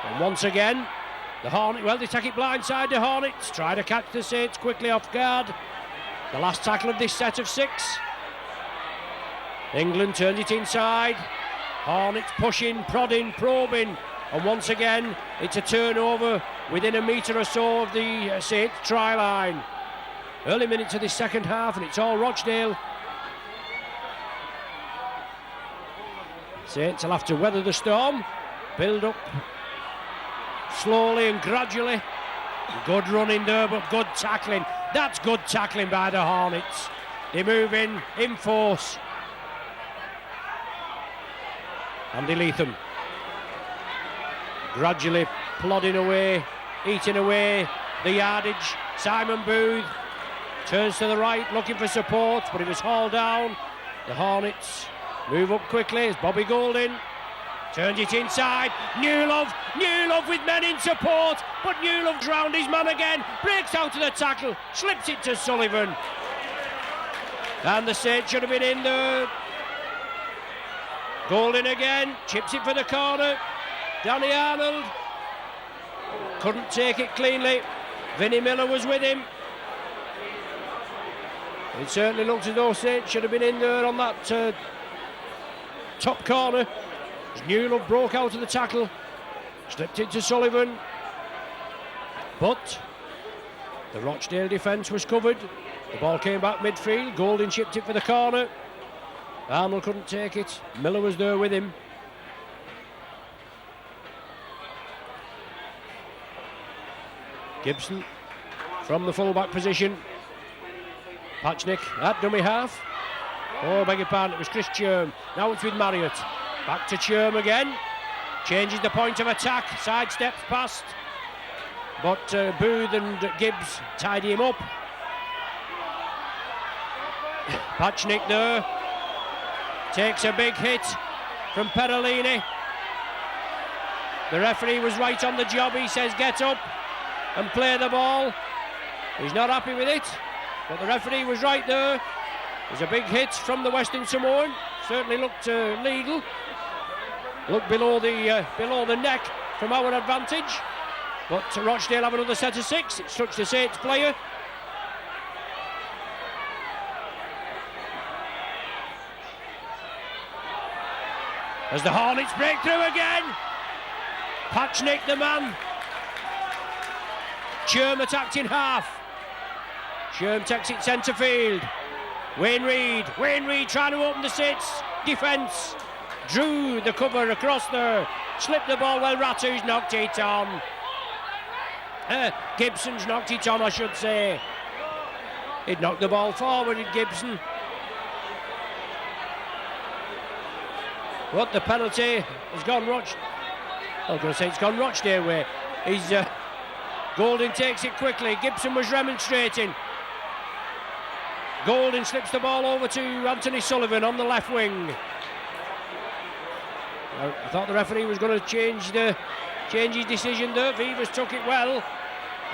And once again, the Hornets, well, they take it blindside, the Hornets. Try to catch the Saints quickly off guard. The last tackle of this set of 6. England turns it inside. Hornets pushing, prodding, probing. And once again, it's a turnover within a metre or so of the Saints try line. Early minutes of this second half, and it's all Rochdale. Saints will have to weather the storm, build up slowly and gradually. Good running there, but good tackling. That's good tackling by the Hornets. They move in force. Andy Leatham gradually plodding away, eating away the yardage. Simon Booth turns to the right, looking for support, but it was hauled down. The Hornets move up quickly as Bobby Golding turns it inside. Newlove with men in support, but Newlove's round his man again, breaks out of the tackle, slips it to Sullivan. And the Saints should have been in there. Golding again, chips it for the corner. Danny Arnold couldn't take it cleanly. Vinnie Miller was with him. It certainly looks as though Saints should have been in there on that top corner. As Newlove broke out of the tackle, slipped it to Sullivan, but the Rochdale defence was covered. The ball came back midfield. Golding chipped it for the corner. Arnold couldn't take it. Miller was there with him. Gibson from the full-back position. Pachnik at dummy half. Oh, beg your pardon, it was Chris Churm. Now it's with Marriott. Back to Churm again. Changes the point of attack. Sidesteps past. But Booth and Gibbs tidy him up. Pachnik there. Takes a big hit from Perolini. The referee was right on the job. He says get up and play the ball. He's not happy with it, but the referee was right there. There's a big hit from the Western Samoan. Certainly looked legal. Looked below the neck from our advantage. But Rochdale have another set of 6. It's touched the Saints player. As the Hornets break through again. Patchnick, the man. Sherm attacked in half. Sherm takes it centre field. Wayne Reid trying to open the Saints defence. Drew the cover across there. Slipped the ball, well, Ratu's knocked it on. Gibson's knocked it on, I should say. He'd knocked the ball forward, Gibson. What the penalty has gone I was going to say it's gone Rochdale way. Golding takes it quickly. Gibson was remonstrating. Golding slips the ball over to Anthony Sullivan on the left wing. I thought the referee was going to change his decision there. Vivas took it well.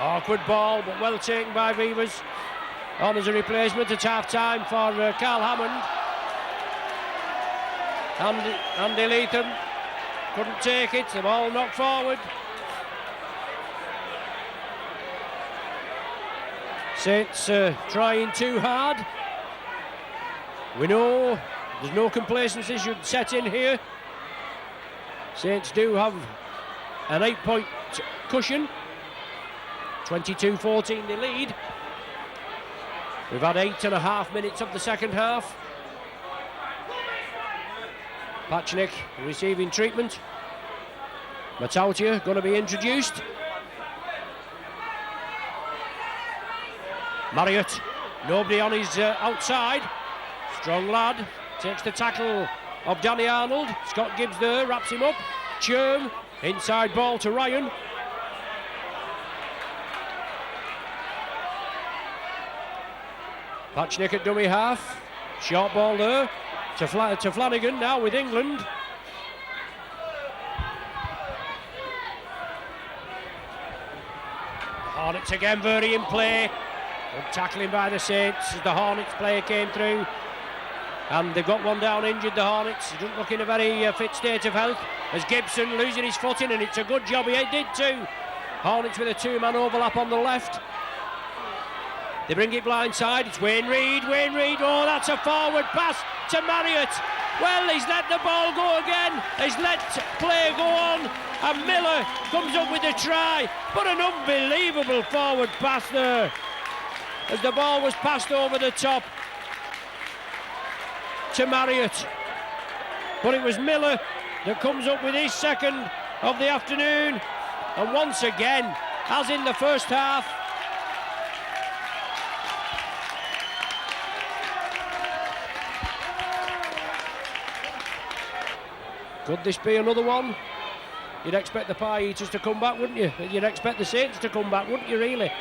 Awkward ball, but well taken by Vivas. On as a replacement at half-time for Carl Hammond. Andy Leatham couldn't take it. The ball knocked forward. Saints trying too hard. We know there's no complacency should set in here. Saints do have an 8-point cushion. 22-14 they lead. We've had 8.5 minutes of the second half. Patchnick receiving treatment. Matautia going to be introduced. Marriott, nobody on his outside. Strong lad, takes the tackle of Danny Arnold. Scott Gibbs there, wraps him up. Sherm, inside ball to Ryan. Patchnick at dummy half. Short ball there to Flanagan now with England. Hornets again very in play. Good tackling by the Saints as the Hornets player came through. And they've got one down injured, the Hornets. He doesn't look in a very fit state of health. As Gibson losing his footing, and it's a good job he did too. Hornets with a two-man overlap on the left. They bring it blindside. It's Wayne Reid. Oh, that's a forward pass to Marriott. Well, he's let the ball go again. He's let play go on. And Miller comes up with a try. But an unbelievable forward pass there. As the ball was passed over the top to Marriott. But it was Miller that comes up with his second of the afternoon. And once again, as in the first half, could this be another one? You'd expect the Pie Eaters to come back, wouldn't you? You'd expect the Saints to come back, wouldn't you, really?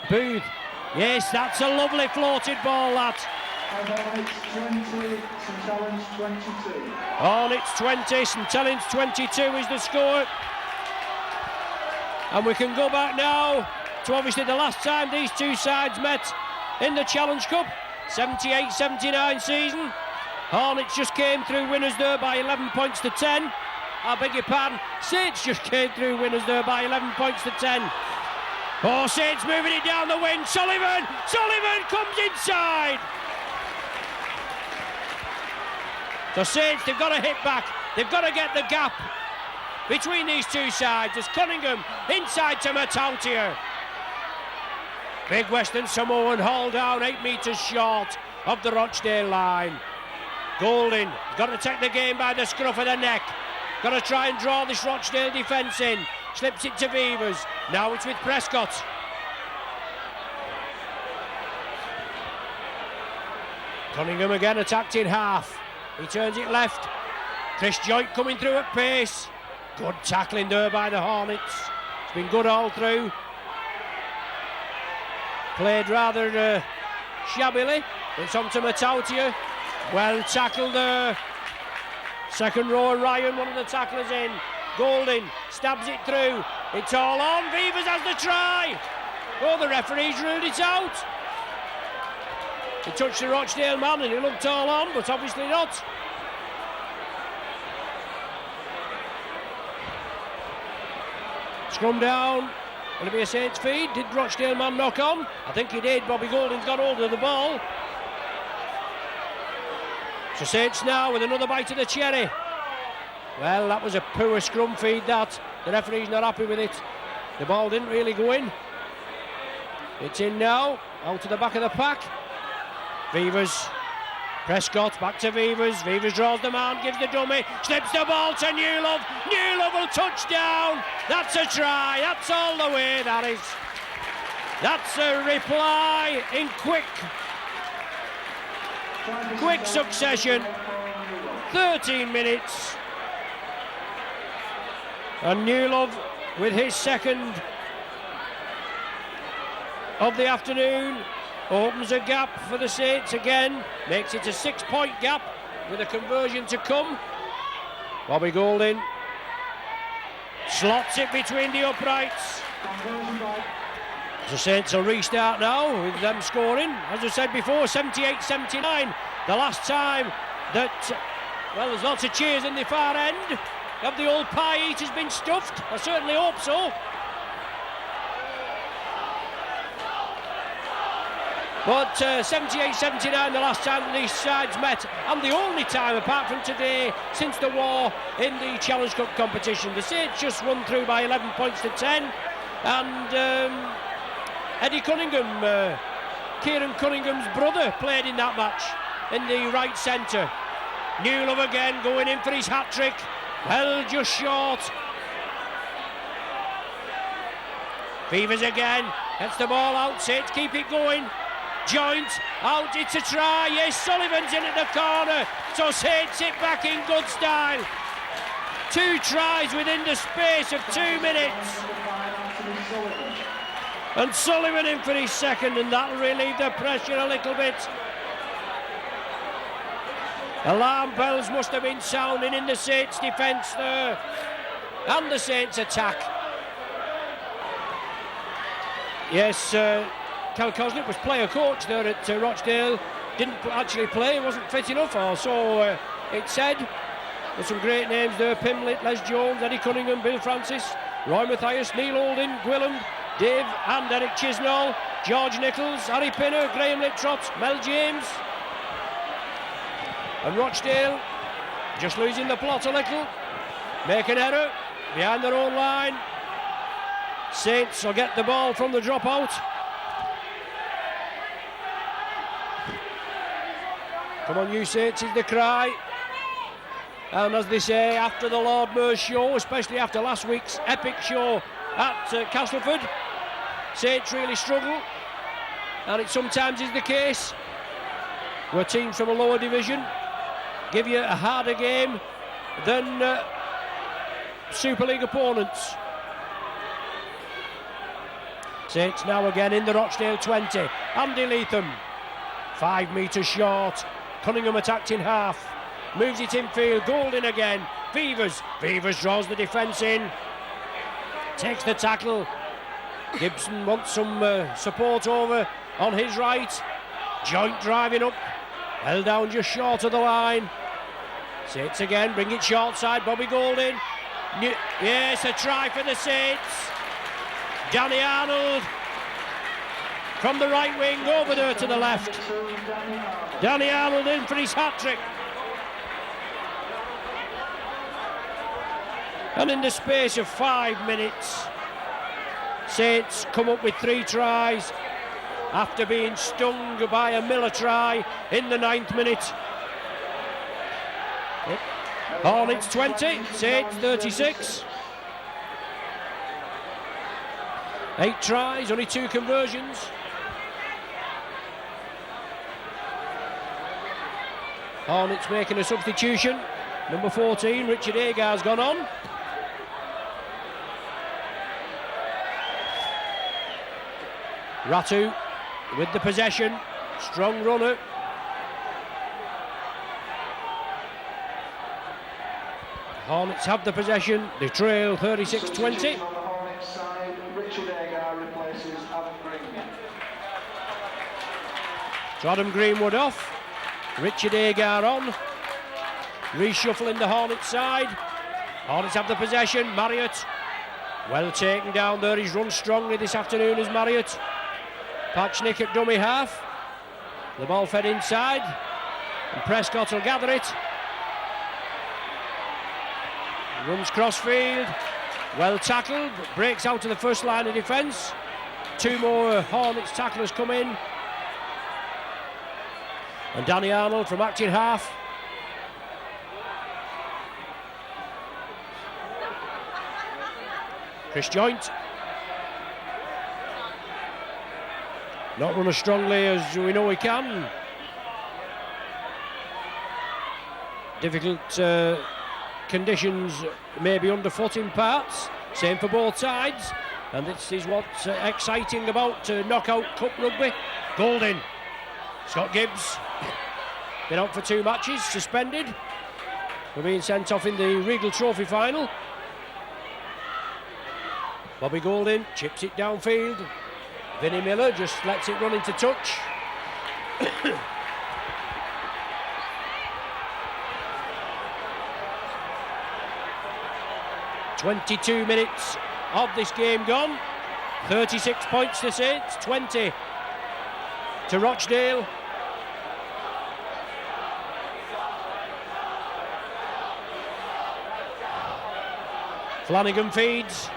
Booth. Yes, that's a lovely floated ball, that. Hornets 20, St Helens 22. Hornets 20, St Helens 22 is the score. And we can go back now to obviously the last time these two sides met in the Challenge Cup, 78-79 season. Hornets just came through winners there by 11 points to 10. I beg your pardon, Saints just came through winners there by 11 points to 10. Oh, Saints moving it down the wing. Sullivan comes inside. So Saints, they've got to hit back. They've got to get the gap between these two sides. As Cunningham inside to Matautia. Big Western Samoan haul down 8 metres short of the Rochdale line. Golding got to take the game by the scruff of the neck. Got to try and draw this Rochdale defence in. Slips it to Vivas. Now it's with Prescott. Cunningham again attacked in half. He turns it left. Chris Joint coming through at pace. Good tackling there by the Hornets. It's been good all through. Played rather shabbily. It's on to Matautia. Well tackled there. Second row, Ryan, one of the tacklers in. Golding stabs it through. It's all on. Vivas has the try. Oh, the referee's ruled it out. He touched the Rochdale man and he looked all on, but obviously not. Scrum down. Will it be a Saints feed? Did Rochdale man knock on? I think he did. Bobby Golding's got hold of the ball. So Saints now with another bite of the cherry. Well, that was a poor scrum feed, that. The referee's not happy with it. The ball didn't really go in. It's in now, out to the back of the pack. Vivers, Prescott, back to Vivers. Vivers draws the man, gives the dummy, slips the ball to Newlove. Newlove will touch down. That's a try, that's all the way, that is. That's a reply in quick succession. 13 minutes. And Newlove, with his second of the afternoon, opens a gap for the Saints again, makes it a 6-point gap with a conversion to come. Bobby Golding slots it between the uprights. The Saints will restart now with them scoring, as I said before, 78-79. The last time that, well, there's lots of cheers in the far end. Have the old pie eaters been stuffed? I certainly hope so. But 78-79 the last time these sides met, and the only time apart from today since the war in the Challenge Cup competition. The Saints just won through by 11 points to 10, and Eddie Cunningham, Kieran Cunningham's brother, played in that match in the right centre. Newlove again going in for his hat-trick. Well, just short. Vivers again, gets the ball out, Saints keep it going. Joint, out, it's a try, yes, Sullivan's in at the corner, so Saints it back in good style. 2 tries within the space of 2 minutes. And Sullivan in for his second, and that'll relieve the pressure a little bit. Alarm bells must have been sounding in the Saints defence there, and the Saints attack. Yes, Cal Cosnick was player coach there at Rochdale. Didn't actually play, wasn't fit enough, or so it said. There's some great names there: Pimlett, Les Jones, Eddie Cunningham, Bill Francis, Roy Mathias, Neil Olding, Gwillam, Dave and Eric Chisnall, George Nichols, Harry Pinner, Graham Littrott, Mel James. And Rochdale just losing the plot a little, make an error behind their own line. Saints will get the ball from the dropout. Come on, you Saints is the cry. And as they say, after the Lord Mayor's show, especially after last week's epic show at Castleford, Saints really struggle, and it sometimes is the case where teams from a lower division give you a harder game than Super League opponents. Saints now again in the Rochdale 20. Andy Leatham, 5 metres short. Cunningham attacked in half, moves it infield. Golding again. Vivers draws the defence in, takes the tackle. Gibson wants some support over on his right. Joint driving up, held down just short of the line. Saints again, bring it short side. Bobby Golding. Yes, a try for the Saints. Danny Arnold from the right wing over there to the left. Danny Arnold in for his hat-trick. And in the space of 5 minutes, Saints come up with 3 tries after being stung by a Miller try in the 9th minute. Hornets 20, Saints 36. 8 tries, only 2 conversions. Hornets making a substitution. Number 14, Richard Agar's gone on. Ratu with the possession, strong runner. Hornets have the possession, they trail 36-20. Richard Agar replaces Adam Greenwood. So Adam Greenwood off, Richard Agar on. Reshuffling the Hornets side. Hornets have the possession. Marriott, well taken down there. He's run strongly this afternoon as Marriott. Patchnick at dummy half. The ball fed inside, and Prescott will gather it. runs crossfield, well tackled, breaks out to the first line of defence. 2 more Hornets tacklers come in. And Danny Arnold from acting half. Chris Joint. Not run as strongly as we know he can. Difficult conditions, maybe underfoot in parts. Same for both sides. And this is what's exciting about knockout cup rugby. Golding. Scott Gibbs. Been out for 2 matches, suspended. We're being sent off in the Regal Trophy final. Bobby Golding chips it downfield. Vinnie Miller just lets it run into touch. 22 minutes of this game gone. 36 points to Saints, 20 to Rochdale. Flanagan feeds.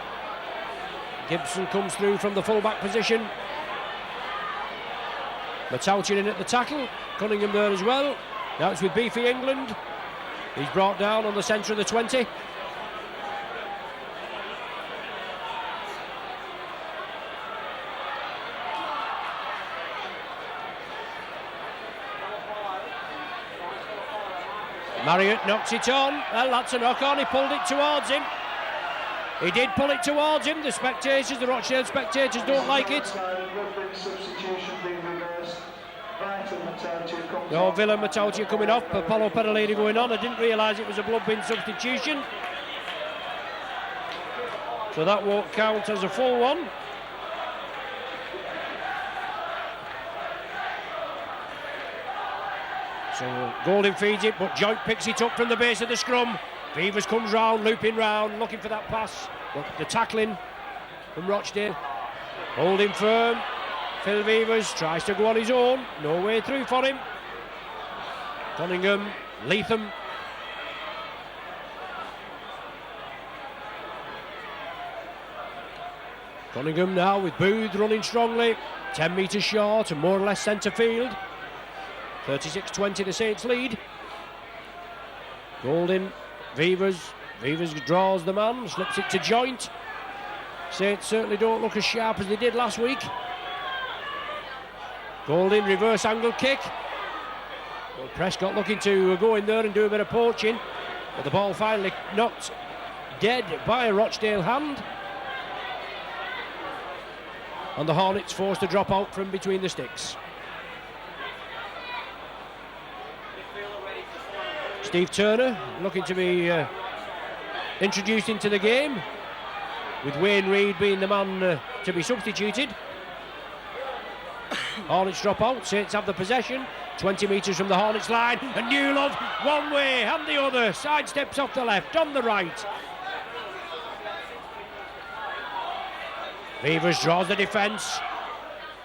Gibson comes through from the full-back position. Matautin in at the tackle. Cunningham there as well. Now it's with Beefy England. He's brought down on the centre of the 20. Marriott knocks it on. Well, that's a knock on. He pulled it towards him. He did pull it towards him. The spectators, the Rochdale spectators, don't like it. No, Villa Matautia coming off. Apollo Perolini going on. I didn't realise it was a blood bin substitution. So that won't count as a full one. So Golding feeds it, but Joint picks it up from the base of the scrum. Beavers comes round, looping round, looking for that pass. But the tackling from Rochdale. Holding firm. Phil Beavers tries to go on his own. No way through for him. Cunningham, Leatham. Cunningham now with Booth running strongly. 10 metres short and more or less centre field. 36-20 the Saints lead. Golding, Beavers draws the man, slips it to Joint. Saints certainly don't look as sharp as they did last week. Golding, reverse angle kick. Well, Prescott looking to go in there and do a bit of poaching, but the ball finally knocked dead by a Rochdale hand. And the Hornets forced to drop out from between the sticks. Steve Turner looking to be introduced into the game, with Wayne Reid being the man to be substituted. Hornets drop out, Saints have the possession, 20 metres from the Hornets line, and Newlove one way and the other, sidesteps off the left, on the right. Beavers draws the defence,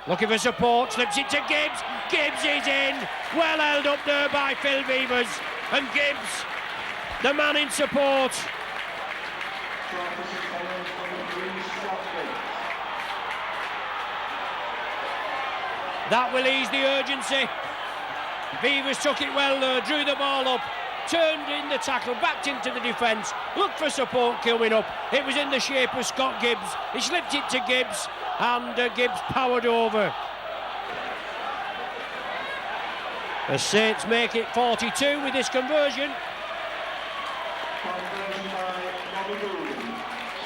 looking for support, slips it to Gibbs. Gibbs is in, well held up there by Phil Beavers, and Gibbs, the man in support. That will ease the urgency. Beavers took it well there, drew the ball up, turned in the tackle, backed into the defence, looked for support coming up. It was in the shape of Scott Gibbs. He slipped it to Gibbs, and Gibbs powered over. The Saints make it 42 with this conversion. Conversion by Bobby Golding.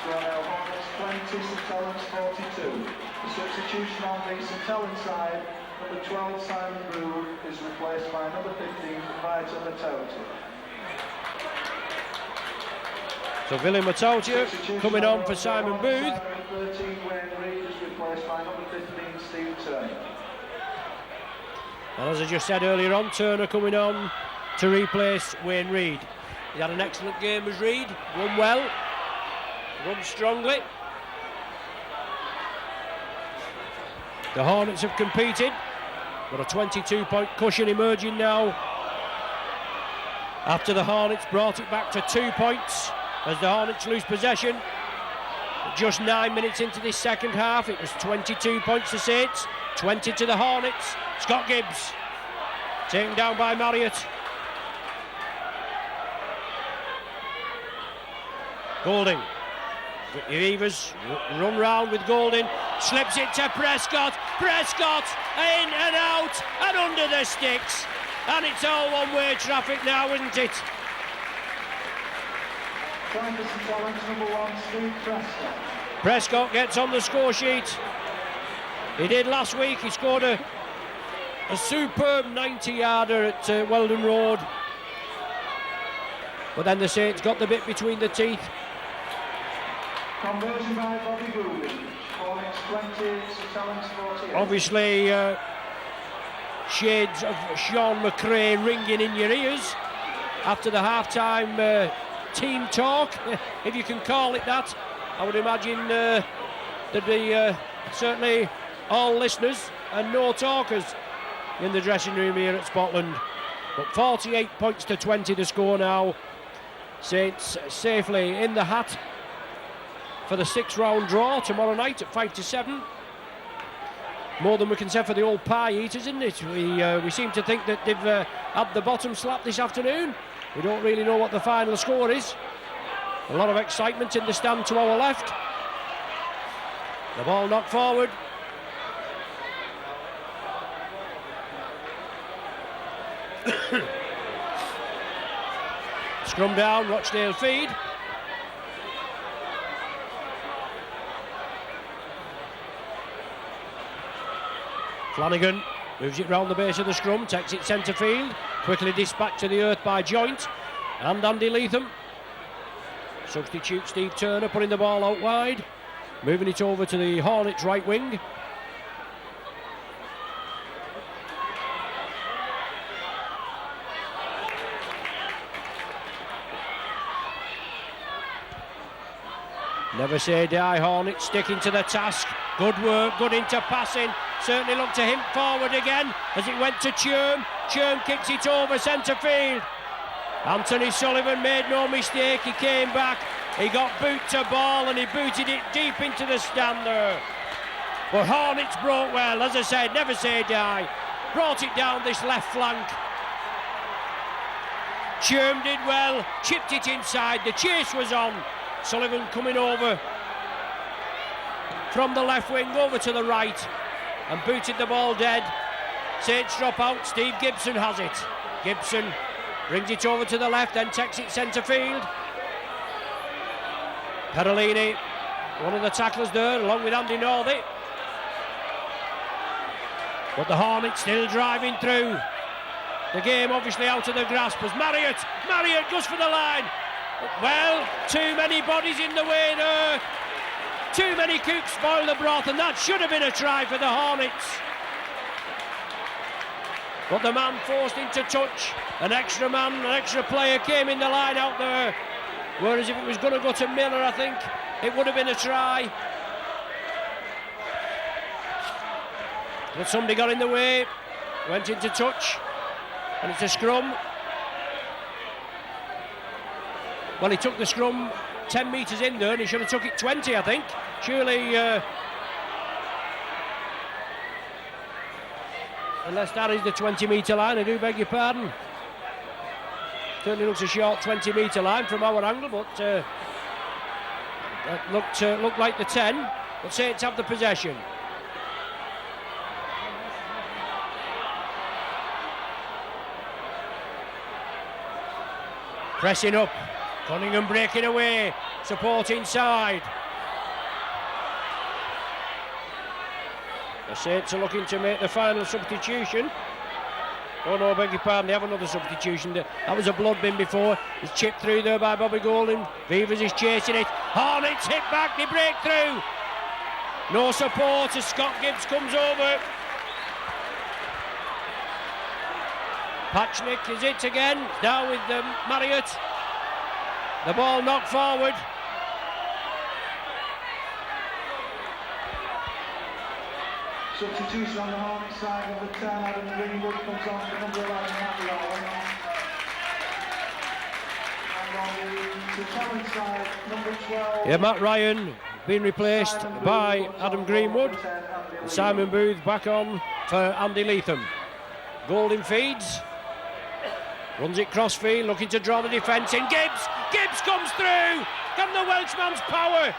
Rochdale Hornets 20, St Helens 42. The substitution on the St Helens side, number 12 Simon Brew is replaced by number 15 Vita Matautia. So Villa Matautia coming on for Simon Booth. Number 13 Wayne Reid is replaced by number 15 Steve Turner. And as I just said earlier on, Turner coming on to replace Wayne Reid. He had an excellent game as Reid, run well, run strongly. The Hornets have competed, got a 22-point cushion emerging now after the Hornets brought it back to 2 points as the Hornets lose possession. Just 9 minutes into this second half, it was 22 points to Saints, 20 to the Hornets. Scott Gibbs taken down by Marriott. Golding. Evers run round with Golding, slips it to Prescott. Prescott in and out and under the sticks, and it's all one-way traffic now, isn't it? Prescott gets on the score sheet. He did last week. He scored a superb 90-yarder at Weldon Road, but then the Saints got the bit between the teeth. Conversion by Bobby Goulden. Hornets 20, St Helens 48. Obviously, shades of Sean McRae ringing in your ears after the half-time team talk, if you can call it that. I would imagine there'd be certainly all listeners and no talkers in the dressing room here at Spotland. But 48 points to 20 the score now. Saints safely in the hat for the 6-round draw tomorrow night at 5 to 7. More than we can say for the old pie eaters, isn't it? We seem to think that they've had the bottom slap this afternoon. We don't really know what the final score is. A lot of excitement in the stand to our left. The ball knocked forward. Scrum down, Rochdale feed. Flanagan moves it round the base of the scrum, takes it centre field, quickly dispatched to the earth by Joint and Andy Leatham. Substitute Steve Turner putting the ball out wide, moving it over to the Hornets right wing. Never say die, Hornets sticking to the task. Good work, good into passing. Certainly looked to him forward again as it went to Churm. Churm kicks it over centre field. Anthony Sullivan made no mistake. He came back, he got boot to ball and he booted it deep into the stand there. But Hornets broke well, as I said, never say die. Brought it down this left flank. Churm did well, chipped it inside. The chase was on. Sullivan coming over from the left wing over to the right and booted the ball dead. Saints drop out, Steve Gibson has it. Gibson brings it over to the left, then takes it centre field. Perolini, one of the tacklers there, along with Andy Northey. But the Hornets still driving through. The game obviously out of the grasp was Marriott. Marriott goes for the line. Well, too many bodies in the way there. Too many cooks spoil the broth, and that should have been a try for the Hornets. But the man forced into touch. An extra man, an extra player came in the line out there. Whereas if it was going to go to Miller, I think it would have been a try. But somebody got in the way, went into touch, and it's a scrum. Well, he took the scrum 10 metres in there and he should have took it 20, I think. Surely, unless that is the 20-metre line, I do beg your pardon. Certainly looks a short 20-metre line from our angle, but that looked like the 10. But Saints have the possession. Pressing up. Cunningham breaking away, support inside. The Saints are looking to make the final substitution. Oh no, beg your pardon, they have another substitution. That was a blood bin before. It's chipped through there by Bobby Golding. Vivers is chasing it. Hornets hit back, they break through. No support as Scott Gibbs comes over. Patchnick is it again, now with Marriott. The ball knocked forward. Substitution on the Hornets side, number 10, Adam Greenwood comes on for number 11, Matthew Allen. And Yeah, Matt Ryan being replaced by Adam Greenwood. Simon Booth back on for Andy Leatham. Golding feeds. Runs it crossfield, looking to draw the defence in. Gibbs comes through. Can the Welshman's power?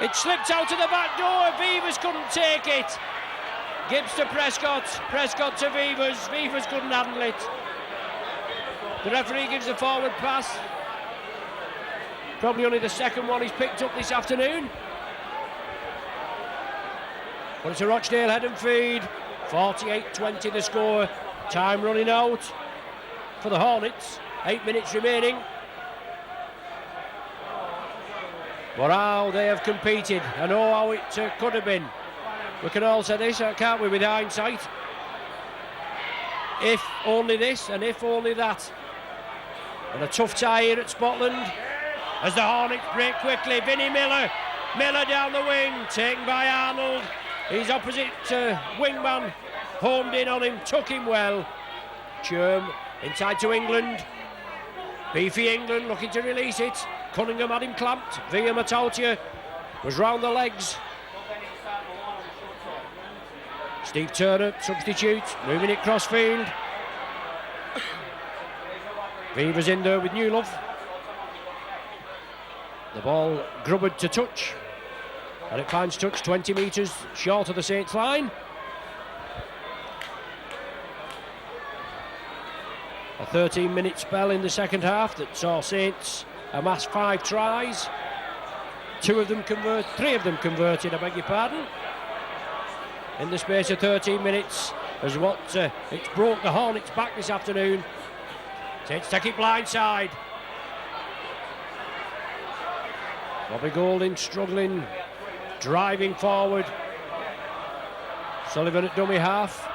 It slipped out of the back door. Vivas couldn't take it. Gibbs to Prescott to Vivas. Vivas couldn't handle it. The referee gives the forward pass. Probably only the second one he's picked up this afternoon. But it's a Rochdale head and feed. 48-20 the score. Time running out for the Hornets. 8 minutes remaining. But how they have competed, and oh how it could have been. We can all say this, can't we, with hindsight? If only this and if only that. And a tough tie here at Scotland as the Hornets break quickly. Vinnie Miller down the wing, taken by Arnold. He's opposite wingman, homed in on him, took him well. Churm inside to England. Beefy England looking to release it. Cunningham had him clamped. Via Matautia was round the legs. Steve Turner, substitute, moving it crossfield. Vivas in there with Newlove. The ball grubbered to touch. And it finds touch 20 metres short of the Saints line. A 13-minute spell in the second half that saw Saints amass 5 tries. 3 of them converted, I beg your pardon. In the space of 13 minutes, as what it's broke the Hornets back this afternoon. Saints take it blindside. Bobby Golding struggling, driving forward. Sullivan at dummy half.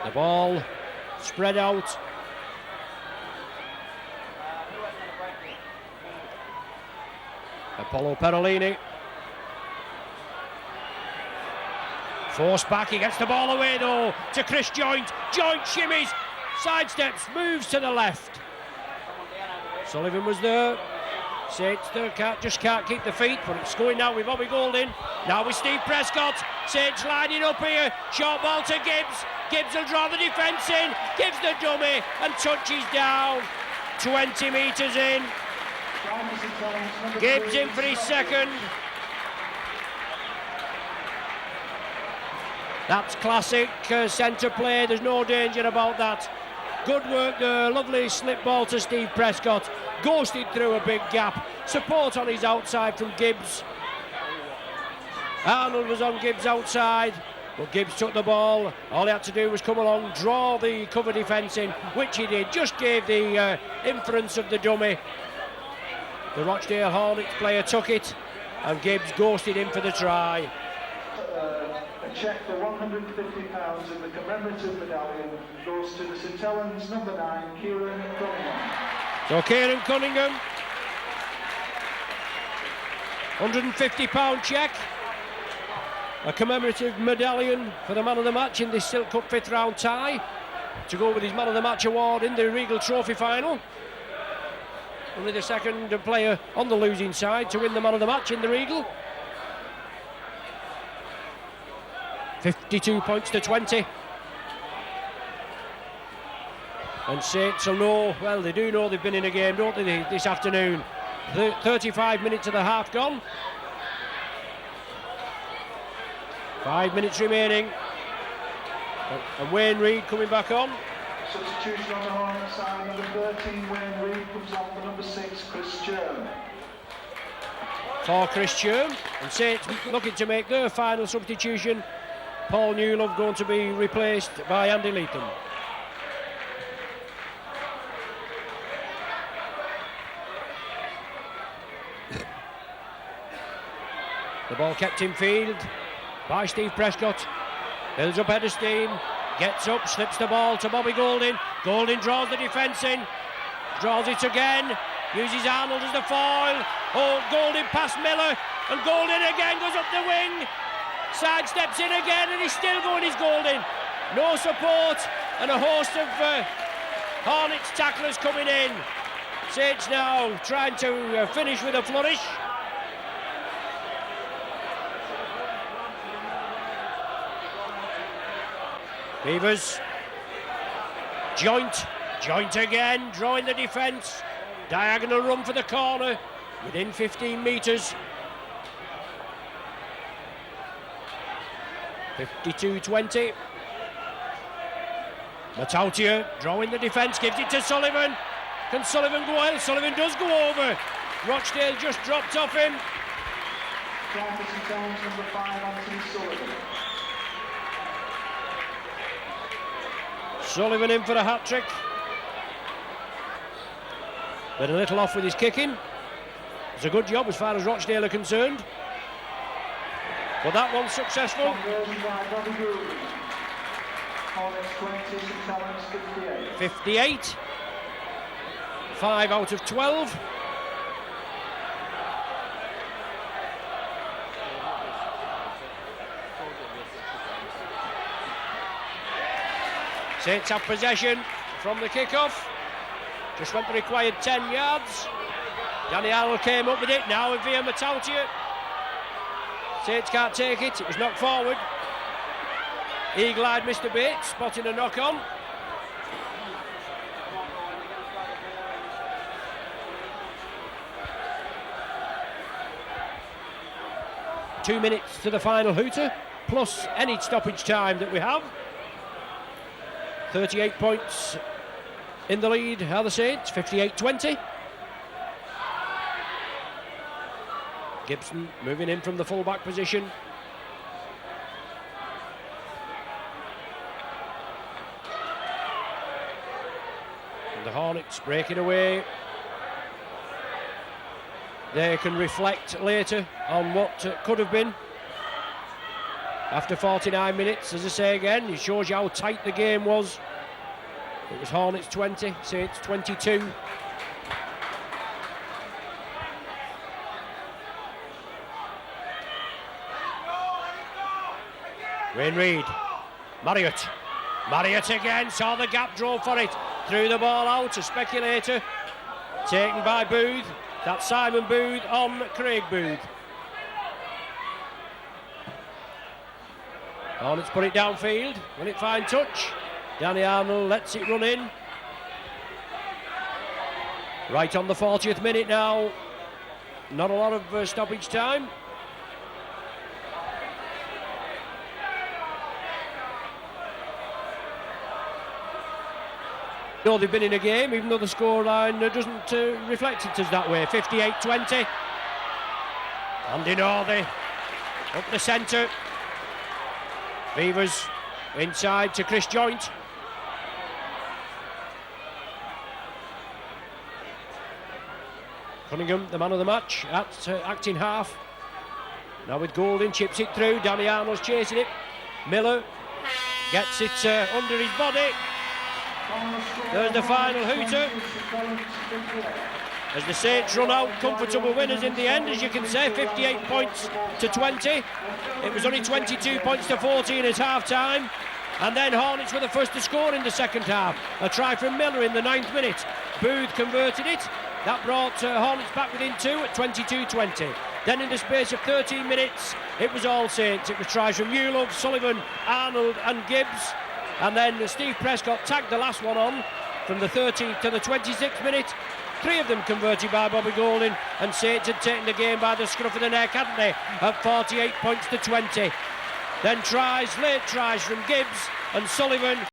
The ball spread out. Apollo Perolini. Forced back, he gets the ball away though to Chris Joint. Joint shimmies, sidesteps, moves to the left. Sullivan was there. Saints there just can't keep the feet, but it's going now with Bobby Golding. Now with Steve Prescott. Saints lining up here. Short ball to Gibbs. Gibbs will draw the defence in. Gives the dummy and touches down. 20 metres in. Gibbs in for his second. That's classic centre play. There's no danger about that. Good work there. Lovely slip ball to Steve Prescott. Ghosted through a big gap. Support on his outside from Gibbs. Arnold was on Gibbs' outside, but Gibbs took the ball. All he had to do was come along, draw the cover defence in, which he did. Just gave the inference of the dummy. The Rochdale Hornets player took it, and Gibbs ghosted him for the try. A cheque for £150 and the commemorative medallion goes to the St Helens number 9, Kieran Cunningham. So Kieran Cunningham, £150 cheque, a commemorative medallion for the man of the match in this Silk Cup 5th round tie, to go with his man of the match award in the Regal Trophy final. Only the second player on the losing side to win the man of the match in the Regal. 52 points to 20. And Saints will know, well, they do know they've been in a game, don't they, this afternoon. 35 minutes of the half gone. 5 minutes remaining. And Wayne Reid coming back on. Substitution on the Hornets side, number 13, Wayne Reid comes on for number 6, Chris Churm. For Chris Churm. And Saints looking to make their final substitution. Paul Newlove going to be replaced by Andy Leatham. The ball kept in field by Steve Prescott. Builds up head of steam. Gets up, slips the ball to Bobby Golding. Golding draws the defence in. Draws it again. Uses Arnold as the foil. Oh, Golding past Miller. And Golding again goes up the wing. Sidesteps in again and he's still going, he's Golding. No support and a host of Hornets tacklers coming in. Saints now trying to finish with a flourish. Beavers. Joint again, drawing the defence. Diagonal run for the corner, within 15 metres. 52-20. Matautia drawing the defence, gives it to Sullivan. Can Sullivan go well? Sullivan does go over. Rochdale just dropped off him. Number 5, Anthony Sullivan. Sullivan in for a hat-trick. But a little off with his kicking. It's a good job as far as Rochdale are concerned. But that one's successful. 58. 5 out of 12. Saints have possession from the kick-off. Just went the required 10 yards. Danny Arnold came up with it, now with via Matautia. Saints can't take it, it was knocked forward. Eagle-eyed Mr. Bates, spotting a knock-on. Two minutes to the final hooter, plus any stoppage time that we have. 38 points in the lead are the Saints, 58-20. Gibson moving in from the full-back position. And the Hornets breaking away. They can reflect later on what could have been. After 49 minutes, as I say again, it shows you how tight the game was. It was Hornets 20, Saints 22. Wayne Reid, Marriott again, saw the gap, drove for it, threw the ball out, a speculator, taken by Booth. That's Simon Booth on Craig Booth. Hornets put it downfield, will it find touch? Danny Arnold lets it run in. Right on the 40th minute now. Not a lot of stoppage time. No, they've been in a game, even though the scoreline doesn't reflect it as that way. 58-20. Andy Northey up the centre. Beavers inside to Chris Joint. Cunningham, the man of the match, at acting half. Now with Goulding, chips it through. Danny Arnold's chasing it. Miller gets it under his body. There's the final hooter. As the Saints run out, comfortable winners in the end, as you can say, 58 points to 20. It was only 22 points to 14 at half-time. And then Hornets were the first to score in the second half. A try from Miller in the 9th minute. Booth converted it. That brought Hornets back within 2 at 22-20. Then in the space of 13 minutes, it was all Saints. It was tries from Newlove, Sullivan, Arnold and Gibbs. And then Steve Prescott tagged the last one on from the 13th to the 26th minute. 3 of them converted by Bobby Goulding, and Saints had taken the game by the scruff of the neck, hadn't they, at 48 points to 20. Then late tries from Gibbs and Sullivan.